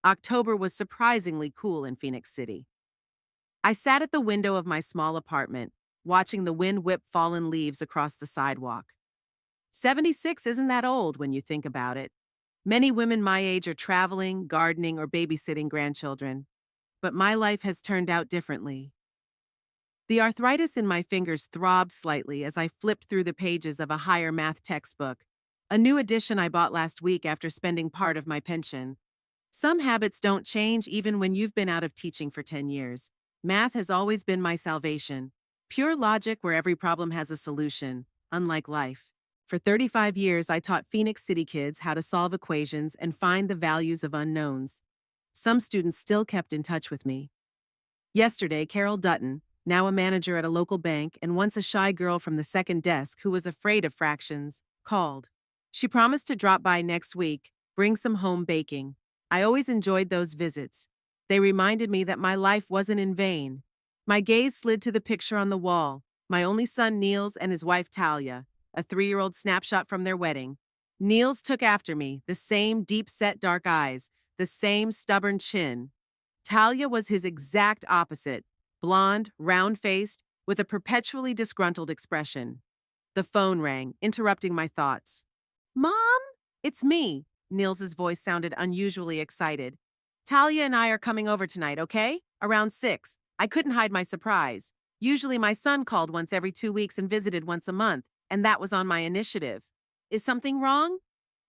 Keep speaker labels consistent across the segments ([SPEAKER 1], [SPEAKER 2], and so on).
[SPEAKER 1] October was surprisingly cool in Phoenix City. I sat at the window of my small apartment, watching the wind whip fallen leaves across the sidewalk. 76 isn't that old when you think about it. Many women my age are traveling, gardening, or babysitting grandchildren. But my life has turned out differently. The arthritis in my fingers throbbed slightly as I flipped through the pages of a higher math textbook, a new edition I bought last week after spending part of my pension. Some habits don't change even when you've been out of teaching for 10 years. Math has always been my salvation. Pure logic where every problem has a solution, unlike life. For 35 years, I taught Phoenix City kids how to solve equations and find the values of unknowns. Some students still kept in touch with me. Yesterday, Carol Dutton, now a manager at a local bank and once a shy girl from the second desk who was afraid of fractions, called. She promised to drop by next week, bring some home baking. I always enjoyed those visits. They reminded me that my life wasn't in vain. My gaze slid to the picture on the wall, my only son Niels and his wife Talia, a 3-year-old snapshot from their wedding. Niels took after me, the same deep-set dark eyes, the same stubborn chin. Talia was his exact opposite, blonde, round-faced, with a perpetually disgruntled expression. The phone rang, interrupting my thoughts. Mom? It's me. Niels's voice sounded unusually excited. Talia and I are coming over tonight, okay? Around 6. I couldn't hide my surprise. Usually my son called once every 2 weeks and visited once a month, and that was on my initiative. Is something wrong?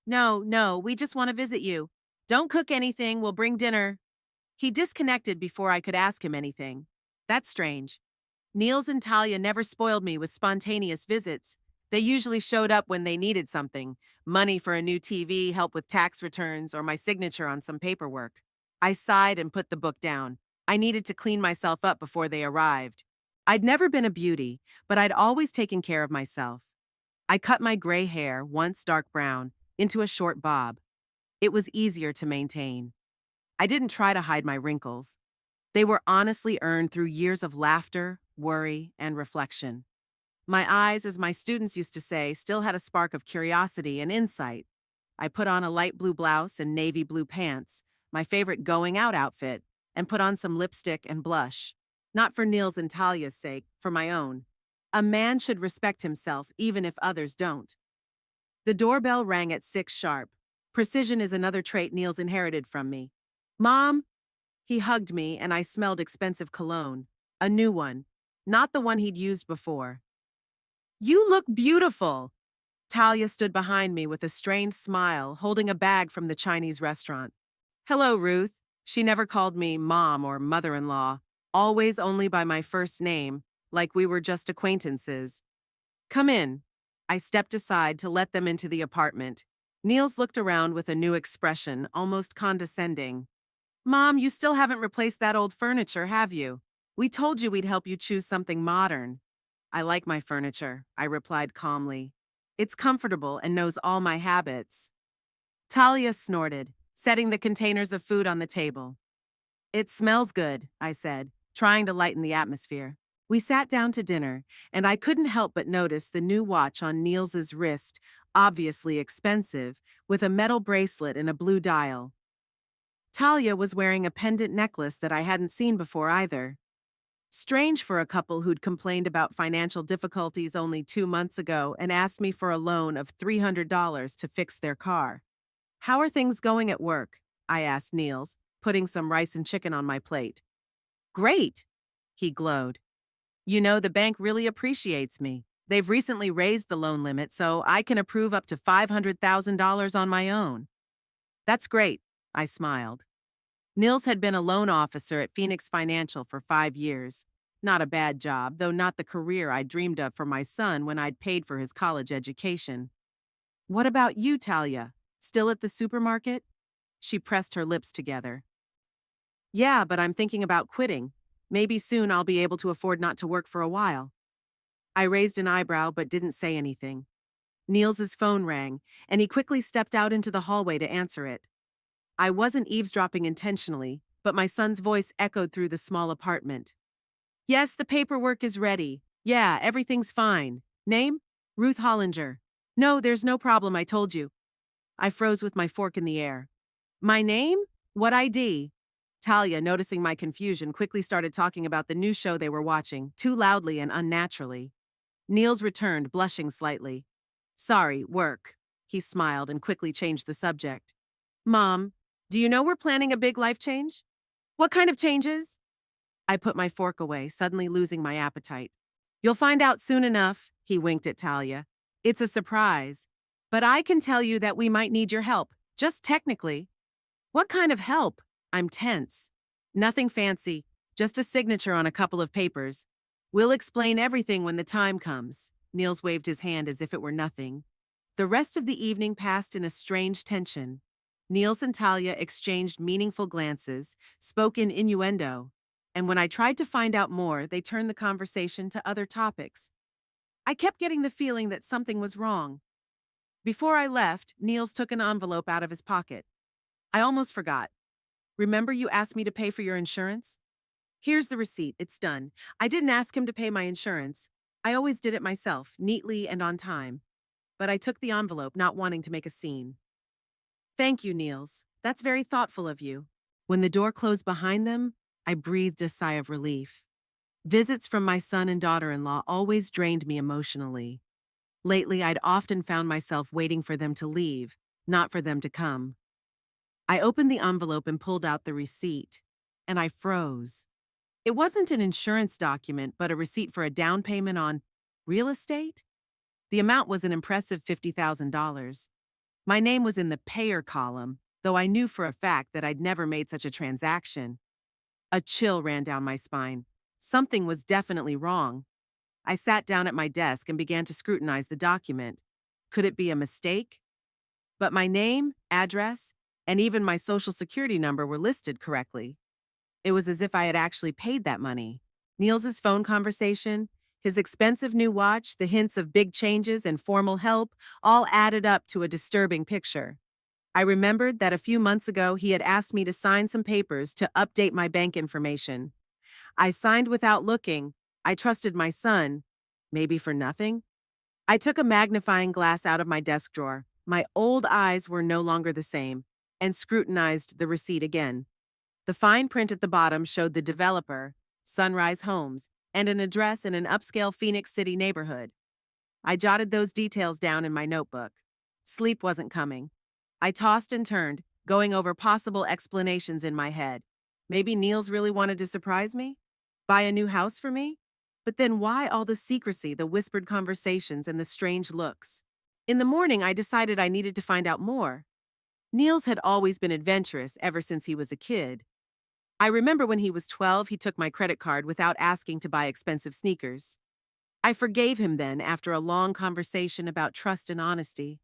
[SPEAKER 1] No, we just want to visit you. Don't cook anything, we'll bring dinner. He disconnected before I could ask him anything. That's strange. Niels and Talia never spoiled me with spontaneous visits. They usually showed up when they needed something, money for a new TV, help with tax returns, or my signature on some paperwork. I sighed and put the book down. I needed to clean myself up before they arrived. I'd never been a beauty, but I'd always taken care of myself. I cut my gray hair, once dark brown, into a short bob. It was easier to maintain. I didn't try to hide my wrinkles. They were honestly earned through years of laughter, worry, and reflection. My eyes, as my students used to say, still had a spark of curiosity and insight. I put on a light blue blouse and navy blue pants, my favorite going-out outfit, and put on some lipstick and blush. Not for Niels and Talia's sake, for my own. A man should respect himself even if others don't. The doorbell rang at 6 sharp. Precision is another trait Niels inherited from me. Mom? He hugged me and I smelled expensive cologne. A new one. Not the one he'd used before. You look beautiful. Talia stood behind me with a strained smile, holding a bag from the Chinese restaurant. Hello, Ruth. She never called me mom or mother-in-law, always only by my first name, like we were just acquaintances. Come in. I stepped aside to let them into the apartment. Niels looked around with a new expression, almost condescending. Mom, you still haven't replaced that old furniture, have you? We told you we'd help you choose something modern. I like my furniture, I replied calmly. It's comfortable and knows all my habits. Talia snorted, setting the containers of food on the table. It smells good, I said, trying to lighten the atmosphere. We sat down to dinner, and I couldn't help but notice the new watch on Niels's wrist, obviously expensive, with a metal bracelet and a blue dial. Talia was wearing a pendant necklace that I hadn't seen before either. Strange for a couple who'd complained about financial difficulties only 2 months ago and asked me for a loan of $300 to fix their car. How are things going at work? I asked Niels, putting some rice and chicken on my plate. Great, he glowed. You know, the bank really appreciates me. They've recently raised the loan limit so I can approve up to $500,000 on my own. That's great, I smiled. Niels had been a loan officer at Phoenix Financial for 5 years. Not a bad job, though not the career I dreamed of for my son when I'd paid for his college education. What about you, Talia? Still at the supermarket? She pressed her lips together. Yeah, but I'm thinking about quitting. Maybe soon I'll be able to afford not to work for a while. I raised an eyebrow but didn't say anything. Niels's phone rang, and he quickly stepped out into the hallway to answer it. I wasn't eavesdropping intentionally, but my son's voice echoed through the small apartment. Yes, the paperwork is ready. Yeah, everything's fine. Name? Ruth Hollinger. No, there's no problem, I told you. I froze with my fork in the air. My name? What ID? Talia, noticing my confusion, quickly started talking about the new show they were watching, too loudly and unnaturally. Niels returned, blushing slightly. Sorry, work. He smiled and quickly changed the subject. Mom, do you know we're planning a big life change? What kind of changes? I put my fork away, suddenly losing my appetite. You'll find out soon enough, he winked at Talia. It's a surprise. But I can tell you that we might need your help, just technically. What kind of help? I'm tense. Nothing fancy, just a signature on a couple of papers. We'll explain everything when the time comes. Niels waved his hand as if it were nothing. The rest of the evening passed in a strange tension. Niels and Talia exchanged meaningful glances, spoke in innuendo, and when I tried to find out more, they turned the conversation to other topics. I kept getting the feeling that something was wrong. Before I left, Niels took an envelope out of his pocket. I almost forgot. Remember you asked me to pay for your insurance? Here's the receipt, it's done. I didn't ask him to pay my insurance. I always did it myself, neatly and on time. But I took the envelope, not wanting to make a scene. Thank you, Niels. That's very thoughtful of you. When the door closed behind them, I breathed a sigh of relief. Visits from my son and daughter-in-law always drained me emotionally. Lately, I'd often found myself waiting for them to leave, not for them to come. I opened the envelope and pulled out the receipt, and I froze. It wasn't an insurance document, but a receipt for a down payment on real estate? The amount was an impressive $50,000. My name was in the payer column, though I knew for a fact that I'd never made such a transaction. A chill ran down my spine. Something was definitely wrong. I sat down at my desk and began to scrutinize the document. Could it be a mistake? But my name, address, and even my social security number were listed correctly. It was as if I had actually paid that money. Niels's phone conversation, his expensive new watch, the hints of big changes and formal help all added up to a disturbing picture. I remembered that a few months ago he had asked me to sign some papers to update my bank information. I signed without looking. I trusted my son. Maybe for nothing? I took a magnifying glass out of my desk drawer. My old eyes were no longer the same, and scrutinized the receipt again. The fine print at the bottom showed the developer, Sunrise Homes, and an address in an upscale Phoenix City neighborhood. I jotted those details down in my notebook. Sleep wasn't coming. I tossed and turned, going over possible explanations in my head. Maybe Niels really wanted to surprise me? Buy a new house for me? But then why all the secrecy, the whispered conversations, and the strange looks? In the morning, I decided I needed to find out more. Niels had always been adventurous ever since he was a kid. I remember when he was 12, he took my credit card without asking to buy expensive sneakers. I forgave him then after a long conversation about trust and honesty.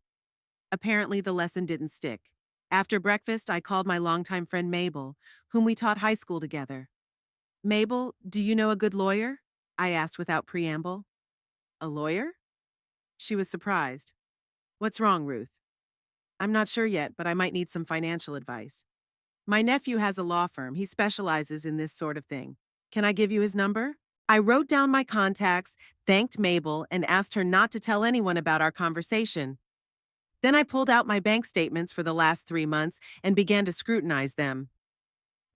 [SPEAKER 1] Apparently, the lesson didn't stick. After breakfast, I called my longtime friend Mabel, whom we taught high school together. Mabel, do you know a good lawyer? I asked without preamble. A lawyer? She was surprised. What's wrong, Ruth? I'm not sure yet, but I might need some financial advice. My nephew has a law firm. He specializes in this sort of thing. Can I give you his number? I wrote down my contacts, thanked Mabel, and asked her not to tell anyone about our conversation. Then I pulled out my bank statements for the last 3 months and began to scrutinize them.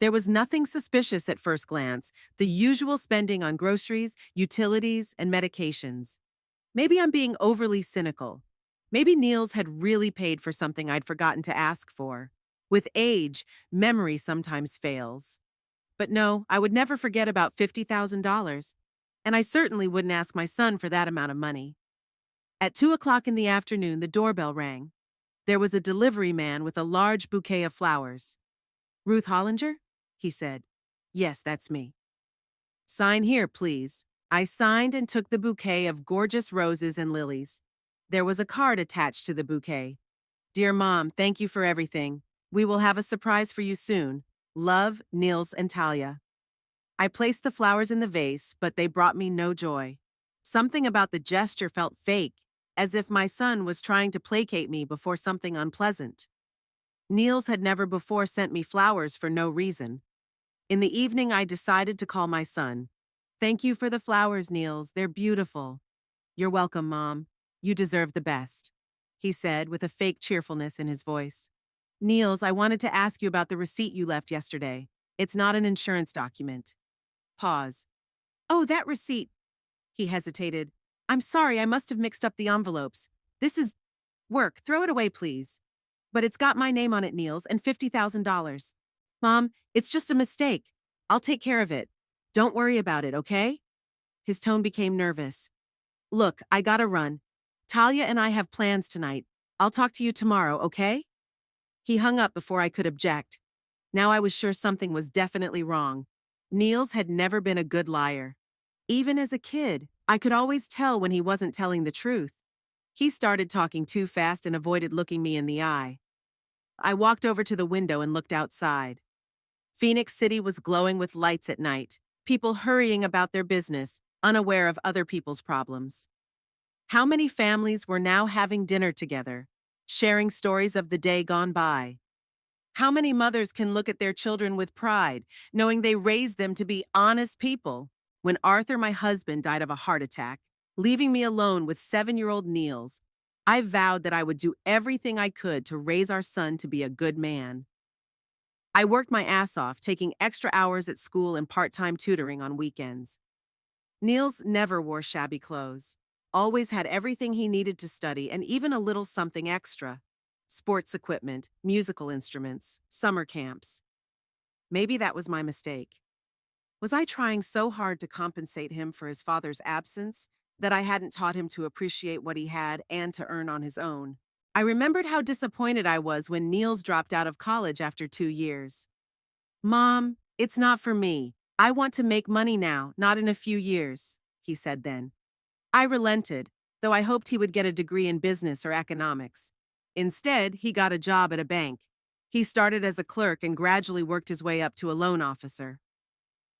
[SPEAKER 1] There was nothing suspicious at first glance, the usual spending on groceries, utilities, and medications. Maybe I'm being overly cynical. Maybe Niels had really paid for something I'd forgotten to ask for. With age, memory sometimes fails. But no, I would never forget about $50,000. And I certainly wouldn't ask my son for that amount of money. At 2 o'clock in the afternoon, the doorbell rang. There was a delivery man with a large bouquet of flowers. Ruth Hollinger? He said. Yes, that's me. Sign here, please. I signed and took the bouquet of gorgeous roses and lilies. There was a card attached to the bouquet. Dear Mom, thank you for everything. We will have a surprise for you soon. Love, Niels and Talia. I placed the flowers in the vase, but they brought me no joy. Something about the gesture felt fake, as if my son was trying to placate me before something unpleasant. Niels had never before sent me flowers for no reason. In the evening, I decided to call my son. Thank you for the flowers, Niels. They're beautiful. You're welcome, Mom. You deserve the best, he said with a fake cheerfulness in his voice. Niels, I wanted to ask you about the receipt you left yesterday. It's not an insurance document. Pause. Oh, that receipt. He hesitated. I'm sorry, I must have mixed up the envelopes. This is work. Throw it away, please. But it's got my name on it, Niels, and $50,000. Mom, it's just a mistake. I'll take care of it. Don't worry about it, okay? His tone became nervous. Look, I gotta run. Talia and I have plans tonight. I'll talk to you tomorrow, okay? He hung up before I could object. Now I was sure something was definitely wrong. Niels had never been a good liar. Even as a kid, I could always tell when he wasn't telling the truth. He started talking too fast and avoided looking me in the eye. I walked over to the window and looked outside. Phoenix City was glowing with lights at night, people hurrying about their business, unaware of other people's problems. How many families were now having dinner together, sharing stories of the day gone by? How many mothers can look at their children with pride, knowing they raised them to be honest people? When Arthur, my husband, died of a heart attack, leaving me alone with 7-year-old Niels, I vowed that I would do everything I could to raise our son to be a good man. I worked my ass off, taking extra hours at school and part-time tutoring on weekends. Niels never wore shabby clothes, always had everything he needed to study and even a little something extra. Sports equipment, musical instruments, summer camps. Maybe that was my mistake. Was I trying so hard to compensate him for his father's absence that I hadn't taught him to appreciate what he had and to earn on his own? I remembered how disappointed I was when Niels dropped out of college after 2 years. Mom, it's not for me. I want to make money now, not in a few years, he said then. I relented, though I hoped he would get a degree in business or economics. Instead, he got a job at a bank. He started as a clerk and gradually worked his way up to a loan officer.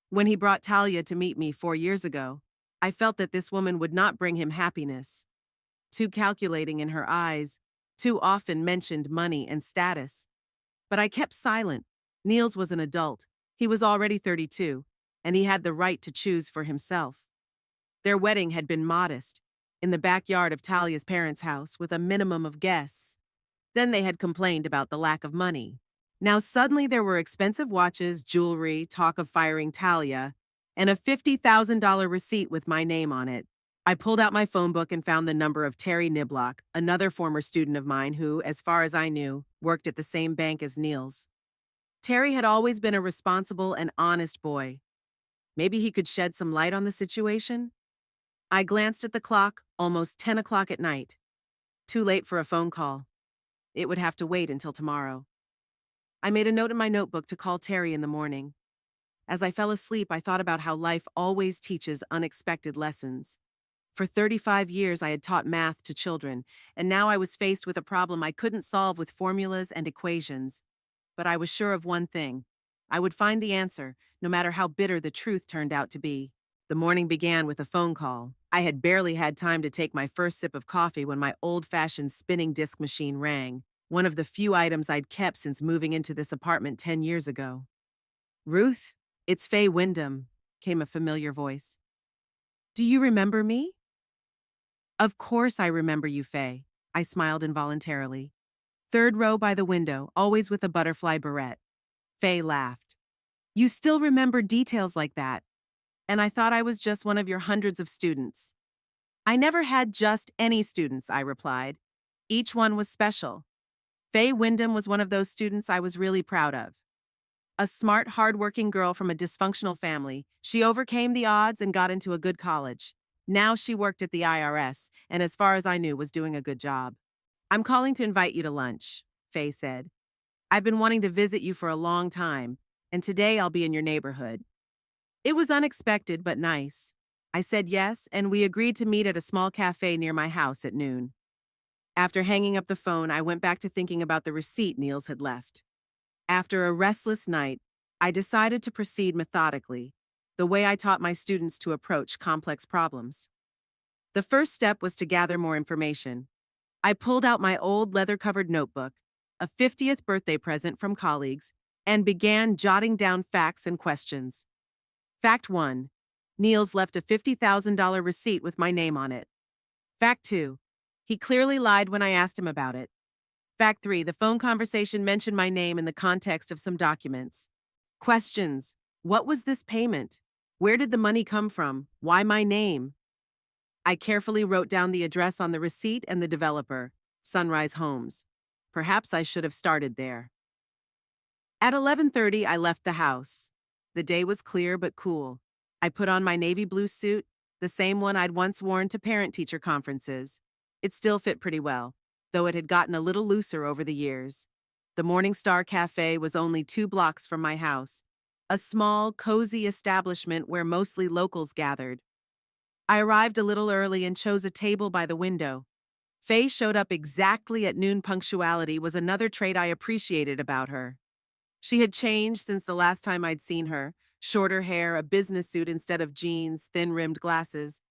[SPEAKER 1] When he brought Talia to meet me 4 years ago, I felt that this woman would not bring him happiness. Too calculating in her eyes, too often mentioned money and status. But I kept silent. Niels was an adult. He was already 32, and he had the right to choose for himself. Their wedding had been modest, in the backyard of Talia's parents' house with a minimum of guests. Then they had complained about the lack of money. Now suddenly there were expensive watches, jewelry, talk of firing Talia, and a $50,000 receipt with my name on it. I pulled out my phone book and found the number of Terry Niblock, another former student of mine who, as far as I knew, worked at the same bank as Niels. Terry had always been a responsible and honest boy. Maybe he could shed some light on the situation? I glanced at the clock, almost 10 o'clock at night. Too late for a phone call. It would have to wait until tomorrow. I made a note in my notebook to call Terry in the morning. As I fell asleep, I thought about how life always teaches unexpected lessons. For 35 years, I had taught math to children, and now I was faced with a problem I couldn't solve with formulas and equations. But I was sure of one thing. I would find the answer, no matter how bitter the truth turned out to be. The morning began with a phone call. I had barely had time to take my first sip of coffee when my old-fashioned spinning disc machine rang, one of the few items I'd kept since moving into this apartment 10 years ago. Ruth, it's Faye Wyndham, came a familiar voice. Do you remember me? Of course I remember you, Faye. I smiled involuntarily. Third row by the window, always with a butterfly beret. Faye laughed. You still remember details like that. And I thought I was just one of your hundreds of students. I never had just any students, I replied. Each one was special. Faye Wyndham was one of those students I was really proud of. A smart, hardworking girl from a dysfunctional family, she overcame the odds and got into a good college. Now she worked at the IRS, and as far as I knew, was doing a good job. I'm calling to invite you to lunch, Faye said. I've been wanting to visit you for a long time, and today I'll be in your neighborhood. It was unexpected but nice. I said yes, and we agreed to meet at a small cafe near my house at noon. After hanging up the phone, I went back to thinking about the receipt Niels had left. After a restless night, I decided to proceed methodically, the way I taught my students to approach complex problems. The first step was to gather more information. I pulled out my old leather-covered notebook, a 50th birthday present from colleagues, and began jotting down facts and questions. Fact 1. Niels left a $50,000 receipt with my name on it. Fact 2. He clearly lied when I asked him about it. Fact 3. The phone conversation mentioned my name in the context of some documents. Questions. What was this payment? Where did the money come from? Why my name? I carefully wrote down the address on the receipt and the developer, Sunrise Homes. Perhaps I should have started there. At 11:30, I left the house. The day was clear but cool. I put on my navy blue suit, the same one I'd once worn to parent-teacher conferences. It still fit pretty well, though it had gotten a little looser over the years. The Morning Star Cafe was only 2 blocks from my house, a small, cozy establishment where mostly locals gathered. I arrived a little early and chose a table by the window. Faye showed up exactly at noon. Punctuality was another trait I appreciated about her. She had changed since the last time I'd seen her, shorter hair, a business suit instead of jeans, thin-rimmed glasses.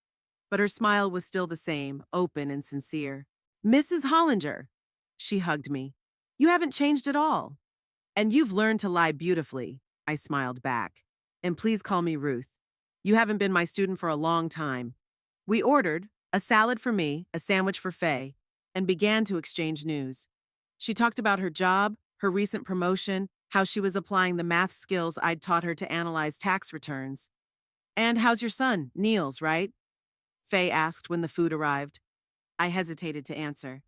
[SPEAKER 1] But her smile was still the same, open and sincere. Mrs. Hollinger. She hugged me. You haven't changed at all. And you've learned to lie beautifully, I smiled back. And please call me Ruth. You haven't been my student for a long time. We ordered a salad for me, a sandwich for Faye, and began to exchange news. She talked about her job, her recent promotion, how she was applying the math skills I'd taught her to analyze tax returns. And how's your son? Niels, right? Faye asked when the food arrived. I hesitated to answer.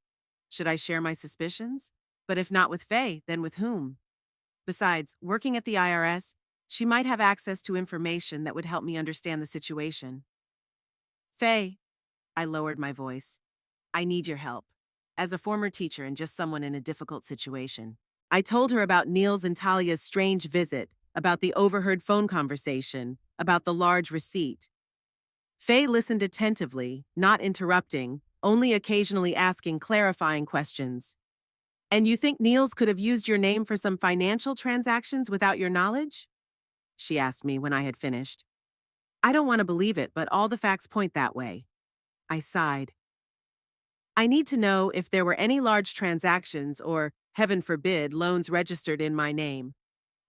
[SPEAKER 1] Should I share my suspicions? But if not with Faye, then with whom? Besides, working at the IRS, she might have access to information that would help me understand the situation. Faye, I lowered my voice. I need your help. As a former teacher and just someone in a difficult situation. I told her about Niels and Talia's strange visit, about the overheard phone conversation, about the large receipt. Faye listened attentively, not interrupting, only occasionally asking clarifying questions. And you think Niels could have used your name for some financial transactions without your knowledge? She asked me when I had finished. I don't want to believe it, but all the facts point that way. I sighed. I need to know if there were any large transactions or, heaven forbid, loans registered in my name.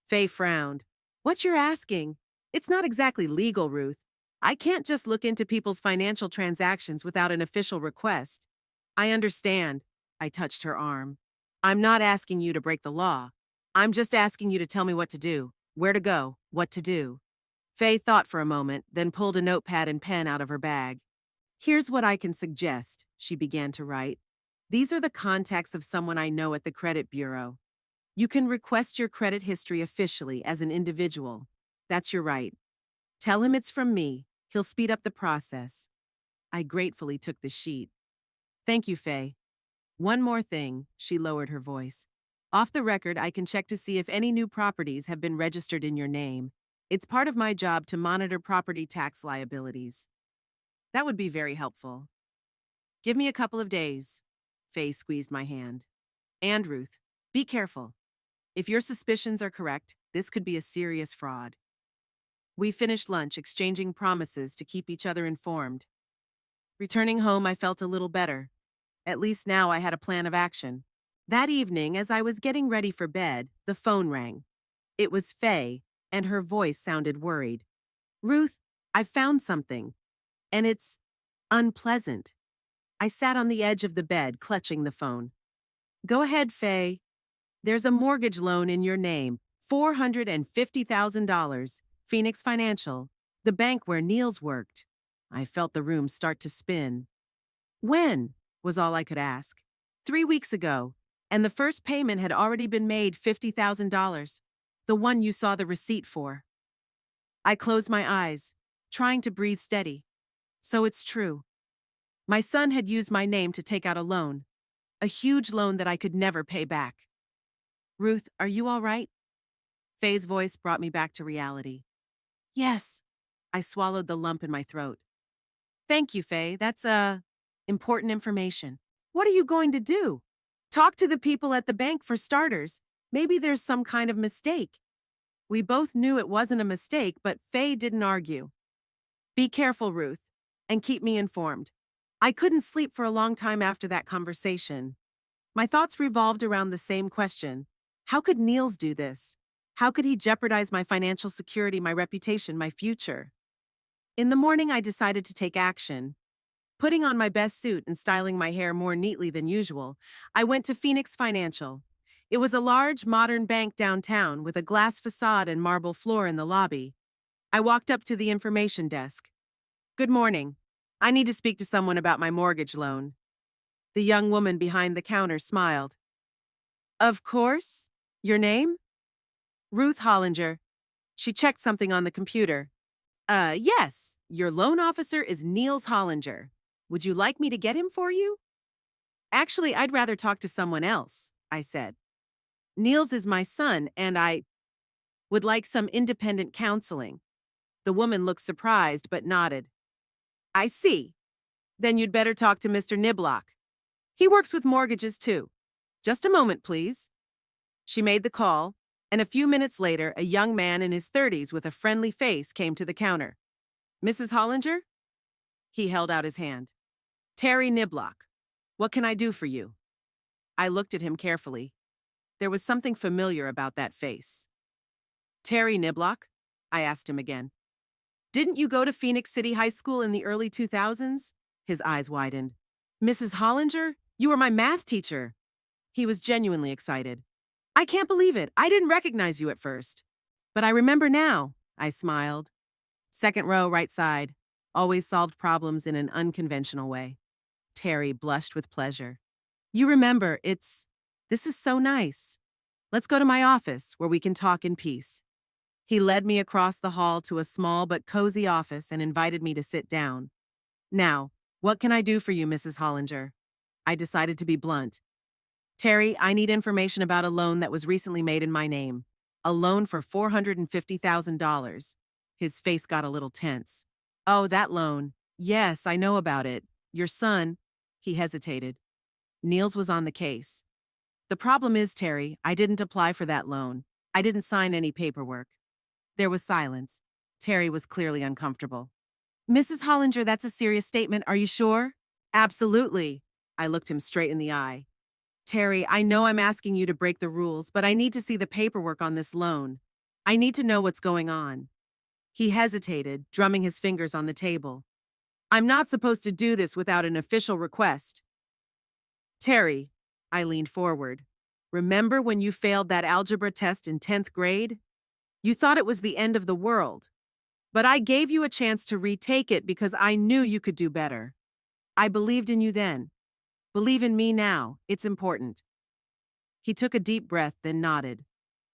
[SPEAKER 1] Faye frowned. What you're asking? It's not exactly legal, Ruth. I can't just look into people's financial transactions without an official request. I understand. I touched her arm. I'm not asking you to break the law. I'm just asking you to tell me what to do, where to go, what to do. Faye thought for a moment, then pulled a notepad and pen out of her bag. Here's what I can suggest, she began to write. These are the contacts of someone I know at the credit bureau. You can request your credit history officially as an individual. That's your right. Tell him it's from me. He'll speed up the process. I gratefully took the sheet. Thank you, Faye. One more thing, she lowered her voice. Off the record, I can check to see if any new properties have been registered in your name. It's part of my job to monitor property tax liabilities. That would be very helpful. Give me a couple of days. Faye squeezed my hand. And Ruth, be careful. If your suspicions are correct, this could be a serious fraud. We finished lunch, exchanging promises to keep each other informed. Returning home, I felt a little better. At least now I had a plan of action. That evening, as I was getting ready for bed, the phone rang. It was Faye, and her voice sounded worried. Ruth, I found something, and it's unpleasant. I sat on the edge of the bed, clutching the phone. Go ahead, Faye. There's a mortgage loan in your name, $450,000, Phoenix Financial, the bank where Niels worked. I felt the room start to spin. When? Was all I could ask. 3 weeks ago, and the first payment had already been made, $50,000, the one you saw the receipt for. I closed my eyes, trying to breathe steady. So it's true. My son had used my name to take out a loan, a huge loan that I could never pay back. Ruth, are you all right? Faye's voice brought me back to reality. Yes. I swallowed the lump in my throat. Thank you, Faye. That's, important information. What are you going to do? Talk to the people at the bank for starters. Maybe there's some kind of mistake. We both knew it wasn't a mistake, but Faye didn't argue. Be careful, Ruth, and keep me informed. I couldn't sleep for a long time after that conversation. My thoughts revolved around the same question. How could Niels do this? How could he jeopardize my financial security, my reputation, my future? In the morning, I decided to take action. Putting on my best suit and styling my hair more neatly than usual, I went to Phoenix Financial. It was a large, modern bank downtown with a glass facade and marble floor in the lobby. I walked up to the information desk. "Good morning. I need to speak to someone about my mortgage loan." The young woman behind the counter smiled. "Of course. Your name?" "Ruth Hollinger." She checked something on the computer. Yes. Your loan officer is Niels Hollinger. Would you like me to get him for you?" "Actually, I'd rather talk to someone else," I said. "Niels is my son, and I would like some independent counseling." The woman looked surprised but nodded. "I see. Then you'd better talk to Mr. Niblock. He works with mortgages too. Just a moment, please." She made the call, and a few minutes later, a young man in his 30s with a friendly face came to the counter. "Mrs. Hollinger?" He held out his hand. "Terry Niblock. What can I do for you?" I looked at him carefully. There was something familiar about that face. "Terry Niblock?" I asked him again. "Didn't you go to Phoenix City High School in the early 2000s? His eyes widened. "Mrs. Hollinger? You were my math teacher." He was genuinely excited. "I can't believe it. I didn't recognize you at first." "But I remember now," I smiled. "Second row, right side. Always solved problems in an unconventional way." Terry blushed with pleasure. "You remember, this is so nice. Let's go to my office where we can talk in peace." He led me across the hall to a small but cozy office and invited me to sit down. "Now, what can I do for you, Mrs. Hollinger?" I decided to be blunt. "Terry, I need information about a loan that was recently made in my name. A loan for $450,000. His face got a little tense. "Oh, that loan. Yes, I know about it. Your son—" He hesitated. Niels was on the case. "The problem is, Terry, I didn't apply for that loan. I didn't sign any paperwork." There was silence. Terry was clearly uncomfortable. "Mrs. Hollinger, that's a serious statement. Are you sure?" "Absolutely." I looked him straight in the eye. "Terry, I know I'm asking you to break the rules, but I need to see the paperwork on this loan. I need to know what's going on." He hesitated, drumming his fingers on the table. "I'm not supposed to do this without an official request." "Terry," I leaned forward, "remember when you failed that algebra test in 10th grade? You thought it was the end of the world. But I gave you a chance to retake it because I knew you could do better. I believed in you then. Believe in me now. It's important." He took a deep breath, then nodded.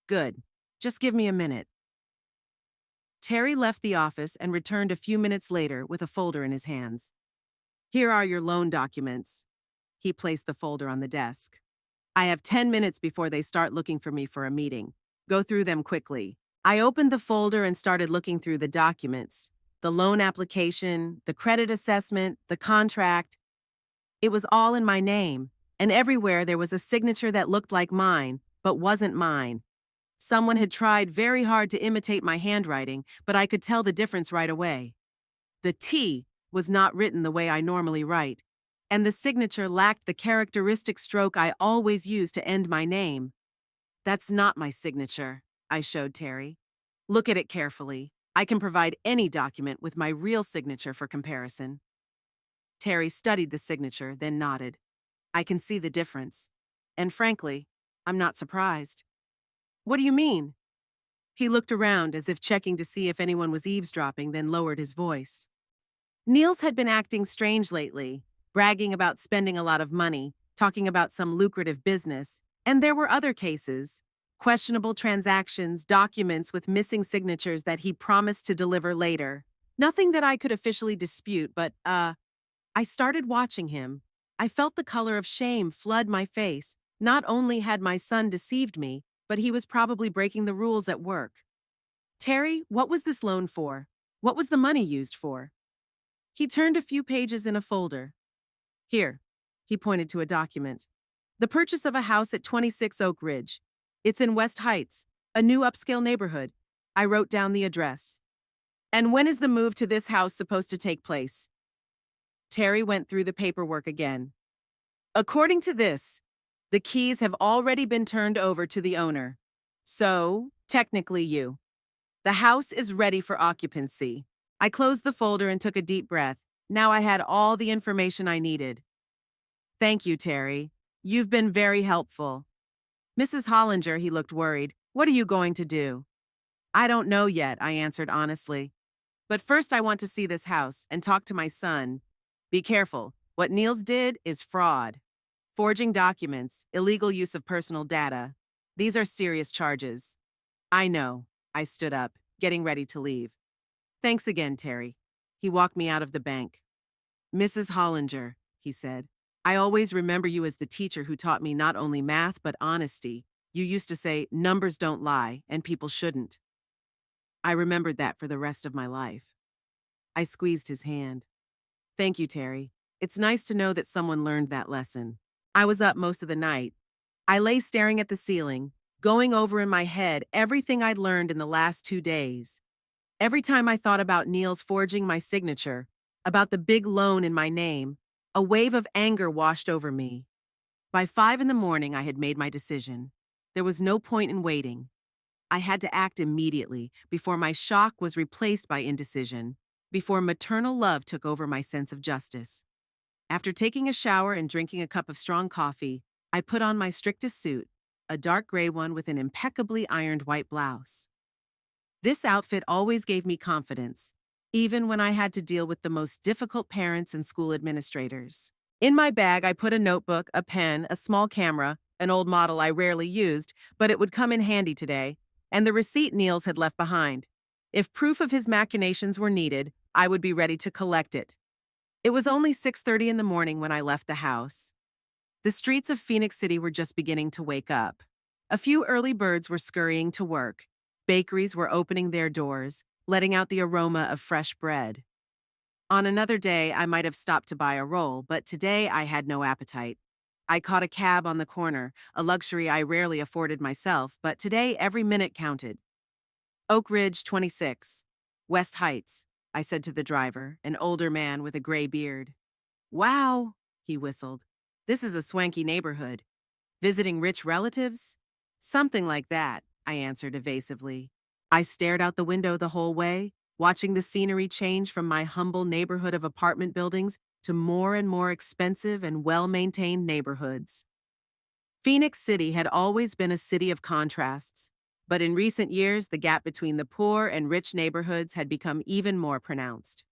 [SPEAKER 1] "Good. Just give me a minute." Terry left the office and returned a few minutes later with a folder in his hands. "Here are your loan documents." He placed the folder on the desk. "I have 10 minutes before they start looking for me for a meeting. Go through them quickly." I opened the folder and started looking through the documents. The loan application, the credit assessment, the contract. It was all in my name, and everywhere there was a signature that looked like mine, but wasn't mine. Someone had tried very hard to imitate my handwriting, but I could tell the difference right away. The T was not written the way I normally write, and the signature lacked the characteristic stroke I always use to end my name. "That's not my signature," I showed Terry. "Look at it carefully. I can provide any document with my real signature for comparison." Terry studied the signature, then nodded. "I can see the difference. And frankly, I'm not surprised." "What do you mean?" He looked around as if checking to see if anyone was eavesdropping, then lowered his voice. "Niels had been acting strange lately, bragging about spending a lot of money, talking about some lucrative business, and there were other cases. Questionable transactions, documents with missing signatures that he promised to deliver later. Nothing that I could officially dispute, but, I started watching him. I felt the color of shame flood my face. Not only had my son deceived me, but he was probably breaking the rules at work. "Terry, what was this loan for? What was the money used for?" He turned a few pages in a folder. "Here." He pointed to a document. "The purchase of a house at 26 Oak Ridge. It's in West Heights, a new upscale neighborhood." I wrote down the address. "And when is the move to this house supposed to take place?" Terry went through the paperwork again. "According to this, the keys have already been turned over to the owner. So, technically you. The house is ready for occupancy." I closed the folder and took a deep breath. Now I had all the information I needed. Thank you, Terry. You've been very helpful. Mrs. Hollinger, he looked worried. What are you going to do? I don't know yet, I answered honestly. But first I want to see this house and talk to my son. Be careful. What Niels did is fraud. Forging documents, illegal use of personal data. These are serious charges. I know. I stood up, getting ready to leave. Thanks again, Terry. He walked me out of the bank. Mrs. Hollinger, he said, I always remember you as the teacher who taught me not only math but honesty. You used to say, numbers don't lie, and people shouldn't. I remembered that for the rest of my life. I squeezed his hand. Thank you, Terry. It's nice to know that someone learned that lesson. I was up most of the night. I lay staring at the ceiling, going over in my head everything I'd learned in the last 2 days. Every time I thought about Niels forging my signature, about the big loan in my name, a wave of anger washed over me. By 5 in the morning, I had made my decision. There was no point in waiting. I had to act immediately before my shock was replaced by indecision, before maternal love took over my sense of justice. After taking a shower and drinking a cup of strong coffee, I put on my strictest suit, a dark gray one with an impeccably ironed white blouse. This outfit always gave me confidence, even when I had to deal with the most difficult parents and school administrators. In my bag, I put a notebook, a pen, a small camera, an old model I rarely used, but it would come in handy today, and the receipt Niels had left behind. If proof of his machinations were needed, I would be ready to collect it. It was only 6:30 in the morning when I left the house. The streets of Phoenix City were just beginning to wake up. A few early birds were scurrying to work. Bakeries were opening their doors, letting out the aroma of fresh bread. On another day, I might have stopped to buy a roll, but today I had no appetite. I caught a cab on the corner, a luxury I rarely afforded myself, but today every minute counted. Oak Ridge, 26. West Heights, I said to the driver, an older man with a gray beard. Wow, he whistled. This is a swanky neighborhood. Visiting rich relatives? Something like that, I answered evasively. I stared out the window the whole way, watching the scenery change from my humble neighborhood of apartment buildings to more and more expensive and well-maintained neighborhoods. Phoenix City had always been a city of contrasts, but in recent years, the gap between the poor and rich neighborhoods had become even more pronounced.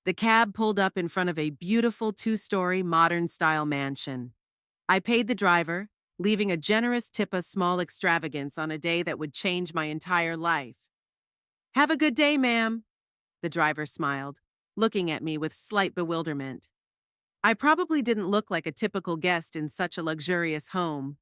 [SPEAKER 1] The cab pulled up in front of a beautiful 2-story modern-style mansion. I paid the driver, leaving a generous tip of small extravagance on a day that would change my entire life. Have a good day, ma'am, the driver smiled, looking at me with slight bewilderment. I probably didn't look like a typical guest in such a luxurious home.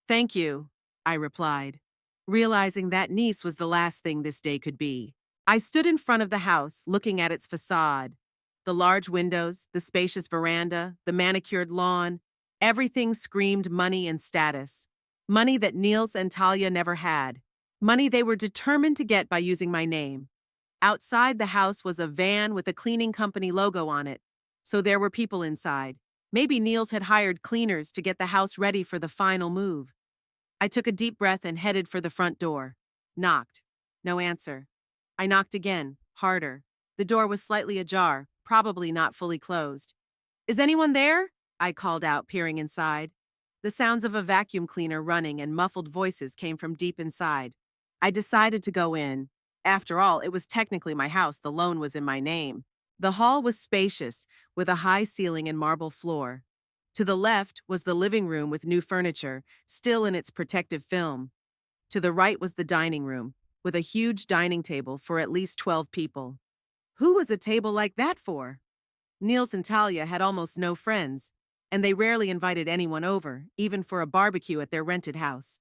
[SPEAKER 1] Thank you, I replied, realizing that niece was the last thing this day could be. I stood in front of the house, looking at its facade. The large windows, the spacious veranda, the manicured lawn, everything screamed money and status. Money that Niels and Talia never had. Money they were determined to get by using my name. Outside the house was a van with a cleaning company logo on it, so there were people inside. Maybe Niels had hired cleaners to get the house ready for the final move. I took a deep breath and headed for the front door. Knocked. No answer. I knocked again, harder. The door was slightly ajar, probably not fully closed. Is anyone there? I called out, peering inside. The sounds of a vacuum cleaner running and muffled voices came from deep inside. I decided to go in. After all, it was technically my house. The loan was in my name. The hall was spacious, with a high ceiling and marble floor. To the left was the living room with new furniture, still in its protective film. To the right was the dining room, with a huge dining table for at least 12 people. Who was a table like that for? Niels and Talia had almost no friends, and they rarely invited anyone over, even for a barbecue at their rented house.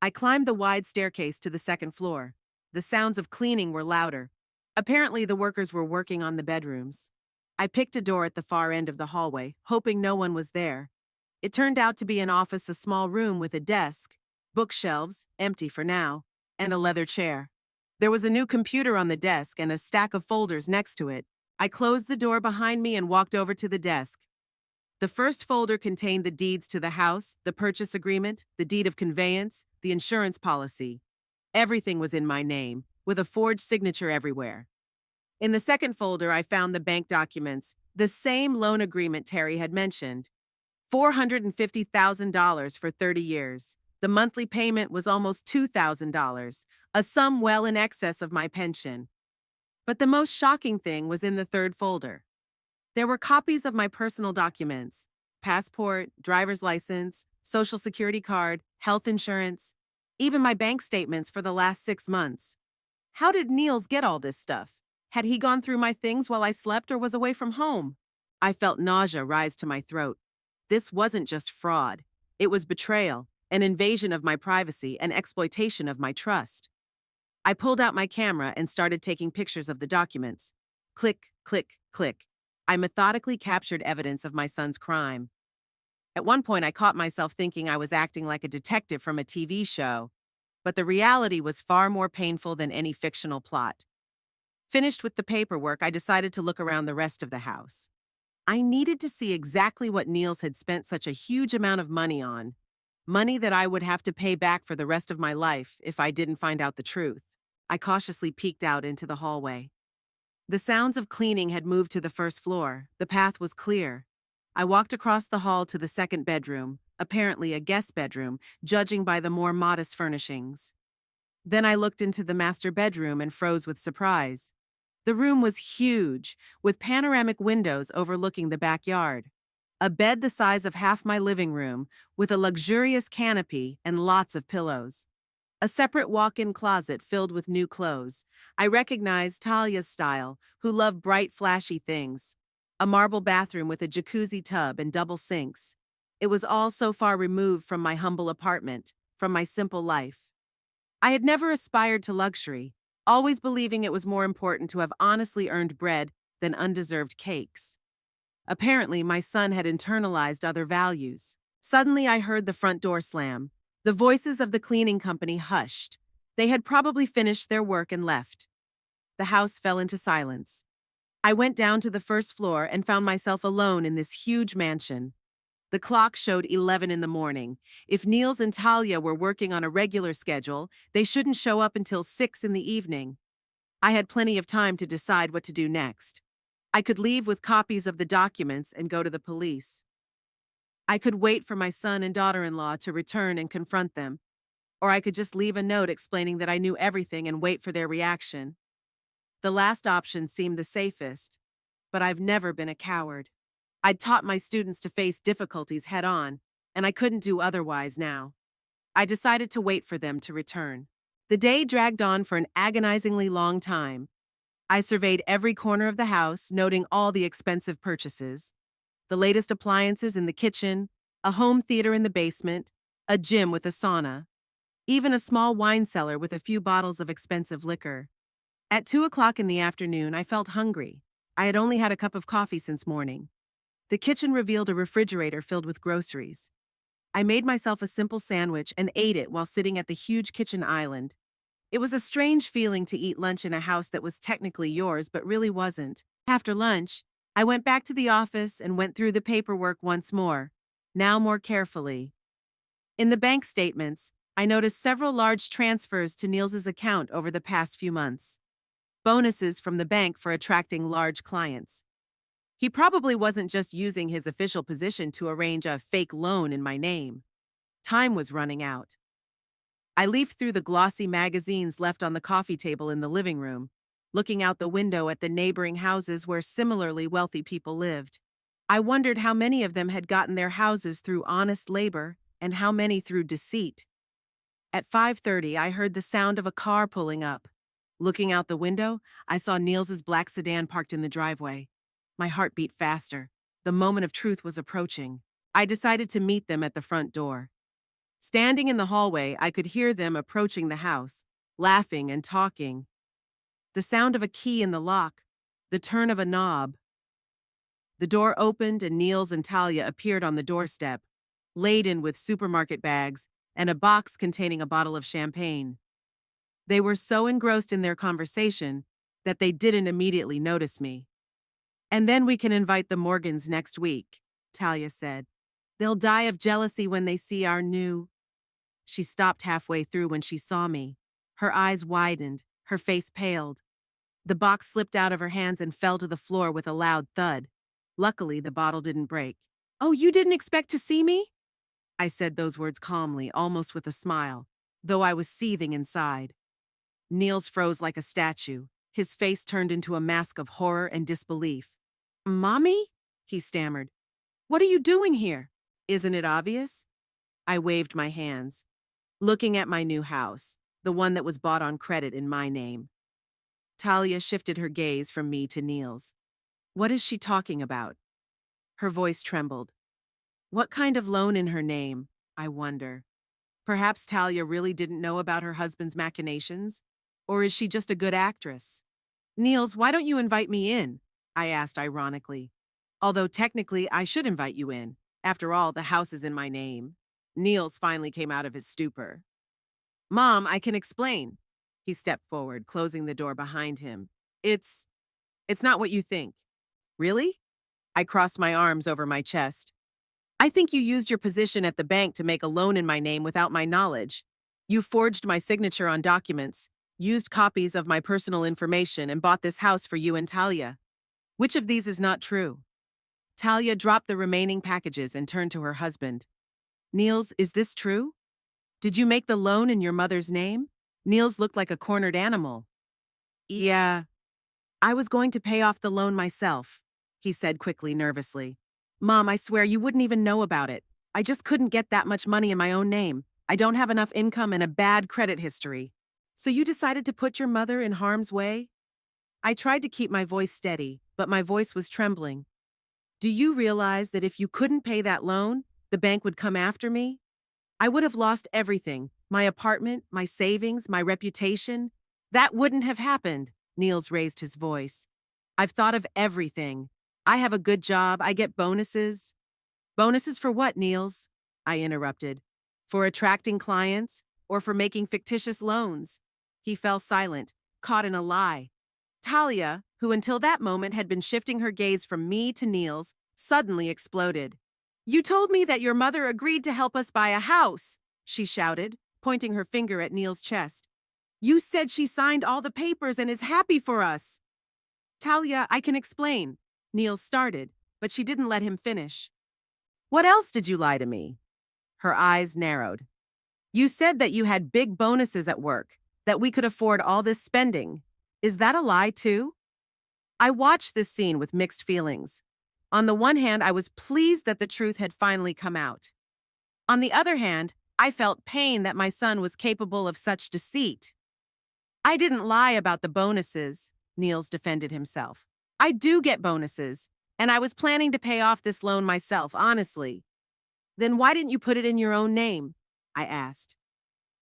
[SPEAKER 1] I climbed the wide staircase to the second floor. The sounds of cleaning were louder. Apparently, the workers were working on the bedrooms. I picked a door at the far end of the hallway, hoping no one was there. It turned out to be an office, a small room with a desk, bookshelves, empty for now, and a leather chair. There was a new computer on the desk and a stack of folders next to it. I closed the door behind me and walked over to the desk. The first folder contained the deeds to the house, the purchase agreement, the deed of conveyance, the insurance policy. Everything was in my name, with a forged signature everywhere. In the second folder, I found the bank documents, the same loan agreement Terry had mentioned. $450,000 for 30 years. The monthly payment was almost $2,000, a sum well in excess of my pension. But the most shocking thing was in the third folder. There were copies of my personal documents: passport, driver's license, social security card, health insurance, even my bank statements for the last 6 months. How did Niels get all this stuff? Had he gone through my things while I slept or was away from home? I felt nausea rise to my throat. This wasn't just fraud. It was betrayal, an invasion of my privacy, and exploitation of my trust. I pulled out my camera and started taking pictures of the documents. Click, click, click. I methodically captured evidence of my son's crime. At one point, I caught myself thinking I was acting like a detective from a TV show, but the reality was far more painful than any fictional plot. Finished with the paperwork, I decided to look around the rest of the house. I needed to see exactly what Niels had spent such a huge amount of money on. Money that I would have to pay back for the rest of my life if I didn't find out the truth. I cautiously peeked out into the hallway. The sounds of cleaning had moved to the first floor. The path was clear. I walked across the hall to the second bedroom, apparently a guest bedroom, judging by the more modest furnishings. Then I looked into the master bedroom and froze with surprise. The room was huge, with panoramic windows overlooking the backyard. A bed the size of half my living room, with a luxurious canopy and lots of pillows. A separate walk-in closet filled with new clothes. I recognized Talia's style, who loved bright, flashy things. A marble bathroom with a jacuzzi tub and double sinks. It was all so far removed from my humble apartment, from my simple life. I had never aspired to luxury, always believing it was more important to have honestly earned bread than undeserved cakes. Apparently, my son had internalized other values. Suddenly, I heard the front door slam. The voices of the cleaning company hushed. They had probably finished their work and left. The house fell into silence. I went down to the first floor and found myself alone in this huge mansion. The clock showed 11 in the morning. If Niels and Talia were working on a regular schedule, they shouldn't show up until 6 in the evening. I had plenty of time to decide what to do next. I could leave with copies of the documents and go to the police. I could wait for my son and daughter-in-law to return and confront them, or I could just leave a note explaining that I knew everything and wait for their reaction. The last option seemed the safest, but I've never been a coward. I'd taught my students to face difficulties head-on, and I couldn't do otherwise now. I decided to wait for them to return. The day dragged on for an agonizingly long time. I surveyed every corner of the house, noting all the expensive purchases: the latest appliances in the kitchen, a home theater in the basement, a gym with a sauna, even a small wine cellar with a few bottles of expensive liquor. At 2 o'clock in the afternoon, I felt hungry. I had only had a cup of coffee since morning. The kitchen revealed a refrigerator filled with groceries. I made myself a simple sandwich and ate it while sitting at the huge kitchen island. It was a strange feeling to eat lunch in a house that was technically yours but really wasn't. After lunch, I went back to the office and went through the paperwork once more, now more carefully. In the bank statements, I noticed several large transfers to Niels's account over the past few months. Bonuses from the bank for attracting large clients. He probably wasn't just using his official position to arrange a fake loan in my name. Time was running out. I leafed through the glossy magazines left on the coffee table in the living room, looking out the window at the neighboring houses where similarly wealthy people lived. I wondered how many of them had gotten their houses through honest labor and how many through deceit. At 5:30, I heard the sound of a car pulling up. Looking out the window, I saw Niels's black sedan parked in the driveway. My heart beat faster. The moment of truth was approaching. I decided to meet them at the front door. Standing in the hallway, I could hear them approaching the house, laughing and talking. The sound of a key in the lock, the turn of a knob. The door opened and Niels and Talia appeared on the doorstep, laden with supermarket bags and a box containing a bottle of champagne. They were so engrossed in their conversation that they didn't immediately notice me. "And then we can invite the Morgans next week," Talia said. "They'll die of jealousy when they see our new—" She stopped halfway through when she saw me. Her eyes widened, her face paled. The box slipped out of her hands and fell to the floor with a loud thud. Luckily, the bottle didn't break. "Oh, you didn't expect to see me?" I said those words calmly, almost with a smile, though I was seething inside. Niels froze like a statue. His face turned into a mask of horror and disbelief. "Mommy?" he stammered. "What are you doing here? Isn't it obvious?" I waved my hands, looking at my new house, the one that was bought on credit in my name. Talia shifted her gaze from me to Niels. "What is she talking about?" Her voice trembled. What kind of loan in her name, I wonder? Perhaps Talia really didn't know about her husband's machinations? Or is she just a good actress? "Niels, why don't you invite me in?" I asked ironically. Although technically I should invite you in. After all, the house is in my name. Niels finally came out of his stupor. "Mom, I can explain." He stepped forward, closing the door behind him. It's not what you think." "Really?" I crossed my arms over my chest. "I think you used your position at the bank to make a loan in my name without my knowledge. You forged my signature on documents, used copies of my personal information, and bought this house for you and Talia. Which of these is not true?" Talia dropped the remaining packages and turned to her husband. "Niels, is this true? Did you make the loan in your mother's name?" Niels looked like a cornered animal. "Yeah, I was going to pay off the loan myself," he said quickly, nervously. "Mom, I swear you wouldn't even know about it. I just couldn't get that much money in my own name. I don't have enough income and a bad credit history." "So you decided to put your mother in harm's way?" I tried to keep my voice steady, but my voice was trembling. "Do you realize that if you couldn't pay that loan, the bank would come after me? I would have lost everything, my apartment, my savings, my reputation. That wouldn't have happened." Niels raised his voice. "I've thought of everything. I have a good job, I get bonuses." "Bonuses for what, Niels?" I interrupted. "For attracting clients or for making fictitious loans?" He fell silent, caught in a lie. Talia, who until that moment had been shifting her gaze from me to Niels, suddenly exploded. "You told me that your mother agreed to help us buy a house," she shouted, pointing her finger at Niels' chest. "You said she signed all the papers and is happy for us." "Talia, I can explain." Niels started, but she didn't let him finish. "What else did you lie to me?" Her eyes narrowed. "You said that you had big bonuses at work, that we could afford all this spending. Is that a lie too?" I watched this scene with mixed feelings. On the one hand, I was pleased that the truth had finally come out. On the other hand, I felt pain that my son was capable of such deceit. "I didn't lie about the bonuses," Niels defended himself. "I do get bonuses, and I was planning to pay off this loan myself, honestly." "Then why didn't you put it in your own name?" I asked.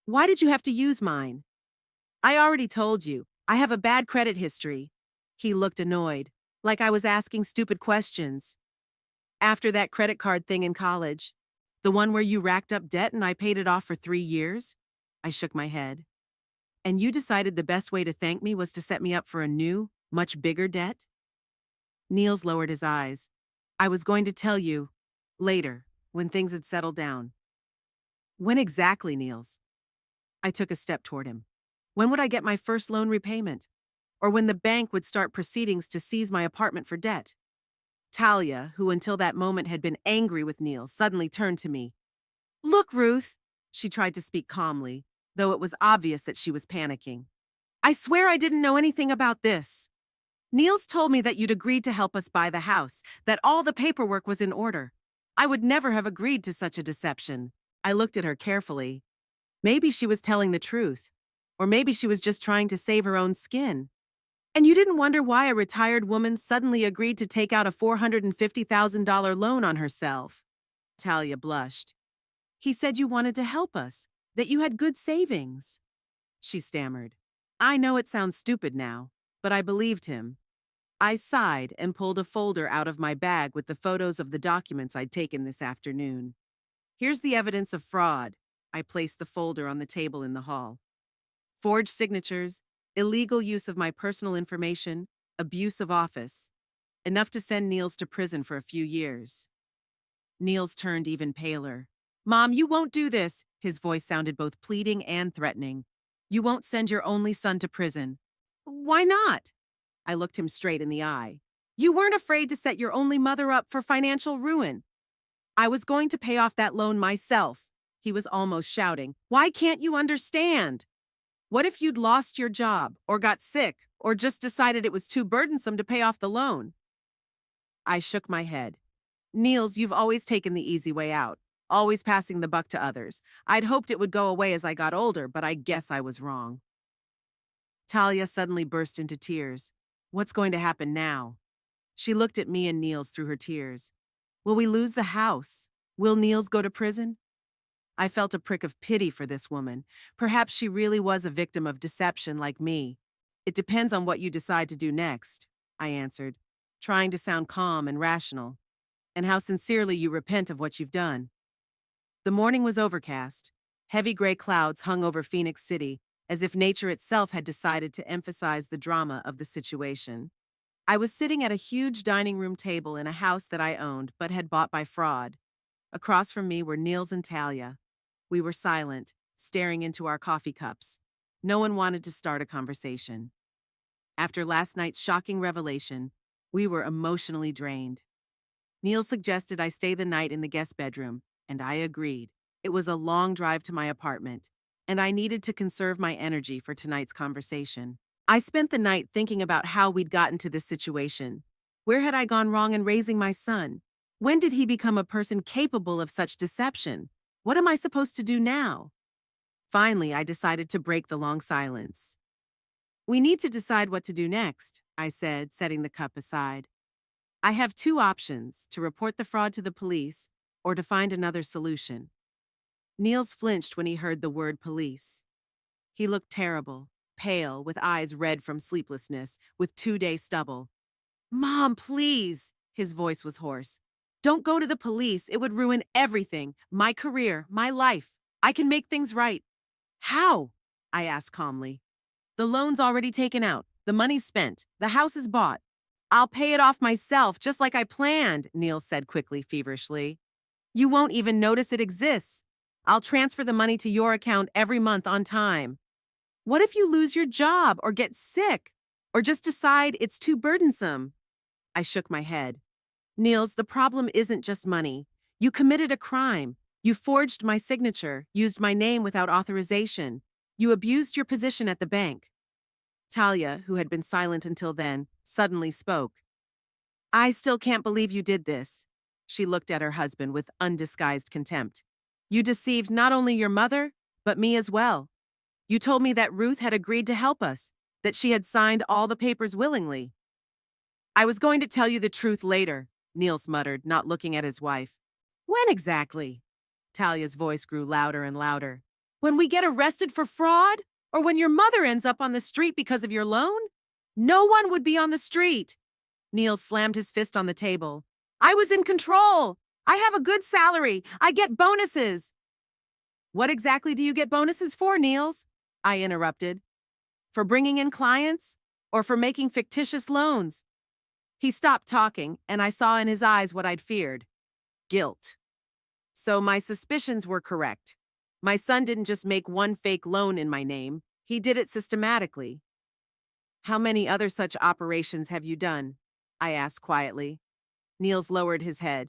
[SPEAKER 1] "Why did you have to use mine?" "I already told you, I have a bad credit history." He looked annoyed, like I was asking stupid questions. "After that credit card thing in college, the one where you racked up debt and I paid it off for 3 years?" I shook my head. "And you decided the best way to thank me was to set me up for a new, much bigger debt?" Niels lowered his eyes. "I was going to tell you later, when things had settled down." "When exactly, Niels?" I took a step toward him. "When would I get my first loan repayment? Or when the bank would start proceedings to seize my apartment for debt?" Talia, who until that moment had been angry with Niels, suddenly turned to me. "Look, Ruth," she tried to speak calmly, though it was obvious that she was panicking. "I swear I didn't know anything about this. Niels told me that you'd agreed to help us buy the house, that all the paperwork was in order. I would never have agreed to such a deception." I looked at her carefully. Maybe she was telling the truth, or maybe she was just trying to save her own skin. "And you didn't wonder why a retired woman suddenly agreed to take out a $450,000 loan on herself?" Talia blushed. "He said you wanted to help us, that you had good savings." She stammered. I know it sounds stupid now, but I believed him. I sighed and pulled a folder out of my bag with the photos of the documents I'd taken this afternoon. "Here's the evidence of fraud." I placed the folder on the table in the hall. "Forged signatures, illegal use of my personal information, abuse of office. Enough to send Niels to prison for a few years." Niels turned even paler. "Mom, you won't do this." His voice sounded both pleading and threatening. "You won't send your only son to prison." "Why not?" I looked him straight in the eye. You weren't afraid to set your only mother up for financial ruin. I was going to pay off that loan myself. He was almost shouting. Why can't you understand? What if you'd lost your job, or got sick, or just decided it was too burdensome to pay off the loan? I shook my head. Niels, you've always taken the easy way out, always passing the buck to others. I'd hoped it would go away as I got older, but I guess I was wrong. Talia suddenly burst into tears. What's going to happen now? She looked at me and Niels through her tears. Will we lose the house? Will Niels go to prison? I felt a prick of pity for this woman. Perhaps she really was a victim of deception like me. It depends on what you decide to do next, I answered, trying to sound calm and rational, and how sincerely you repent of what you've done. The morning was overcast. Heavy gray clouds hung over Phoenix City, as if nature itself had decided to emphasize the drama of the situation. I was sitting at a huge dining room table in a house that I owned but had bought by fraud. Across from me were Niels and Talia. We were silent, staring into our coffee cups. No one wanted to start a conversation. After last night's shocking revelation, we were emotionally drained. Niels suggested I stay the night in the guest bedroom, and I agreed. It was a long drive to my apartment, and I needed to conserve my energy for tonight's conversation. I spent the night thinking about how we'd gotten to this situation. Where had I gone wrong in raising my son? When did he become a person capable of such deception? What am I supposed to do now? Finally, I decided to break the long silence. We need to decide what to do next, I said, setting the cup aside. I have two options, to report the fraud to the police or to find another solution. Niels flinched when he heard the word police. He looked terrible, pale, with eyes red from sleeplessness, with 2-day stubble. Mom, please, his voice was hoarse. Don't go to the police. It would ruin everything. My career, my life. I can make things right. How? I asked calmly. The loan's already taken out. The money's spent. The house is bought. I'll pay it off myself, just like I planned, Niels said quickly, feverishly. You won't even notice it exists. I'll transfer the money to your account every month on time. What if you lose your job or get sick or just decide it's too burdensome? I shook my head. Niels, the problem isn't just money. You committed a crime. You forged my signature, used my name without authorization. You abused your position at the bank. Talia, who had been silent until then, suddenly spoke. I still can't believe you did this. She looked at her husband with undisguised contempt. You deceived not only your mother, but me as well. You told me that Ruth had agreed to help us, that she had signed all the papers willingly. I was going to tell you the truth later, Niels muttered, not looking at his wife. When exactly? Talia's voice grew louder and louder. When we get arrested for fraud? Or when your mother ends up on the street because of your loan? No one would be on the street. Niels slammed his fist on the table. I was in control. I have a good salary. I get bonuses. What exactly do you get bonuses for, Niels? I interrupted. For bringing in clients? Or for making fictitious loans? He stopped talking, and I saw in his eyes what I'd feared. Guilt. So my suspicions were correct. My son didn't just make one fake loan in my name. He did it systematically. How many other such operations have you done? I asked quietly. Niels lowered his head.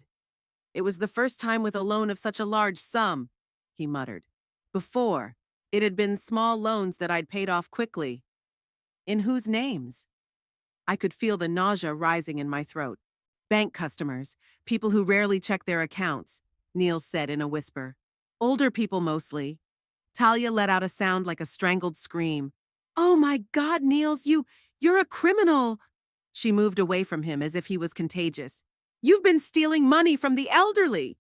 [SPEAKER 1] It was the first time with a loan of such a large sum, he muttered. Before, it had been small loans that I'd paid off quickly. In whose names? I could feel the nausea rising in my throat. Bank customers, people who rarely check their accounts, Niels said in a whisper. Older people mostly. Talia let out a sound like a strangled scream. Oh my God, Niels, you're a criminal. She moved away from him as if he was contagious. You've been stealing money from the elderly.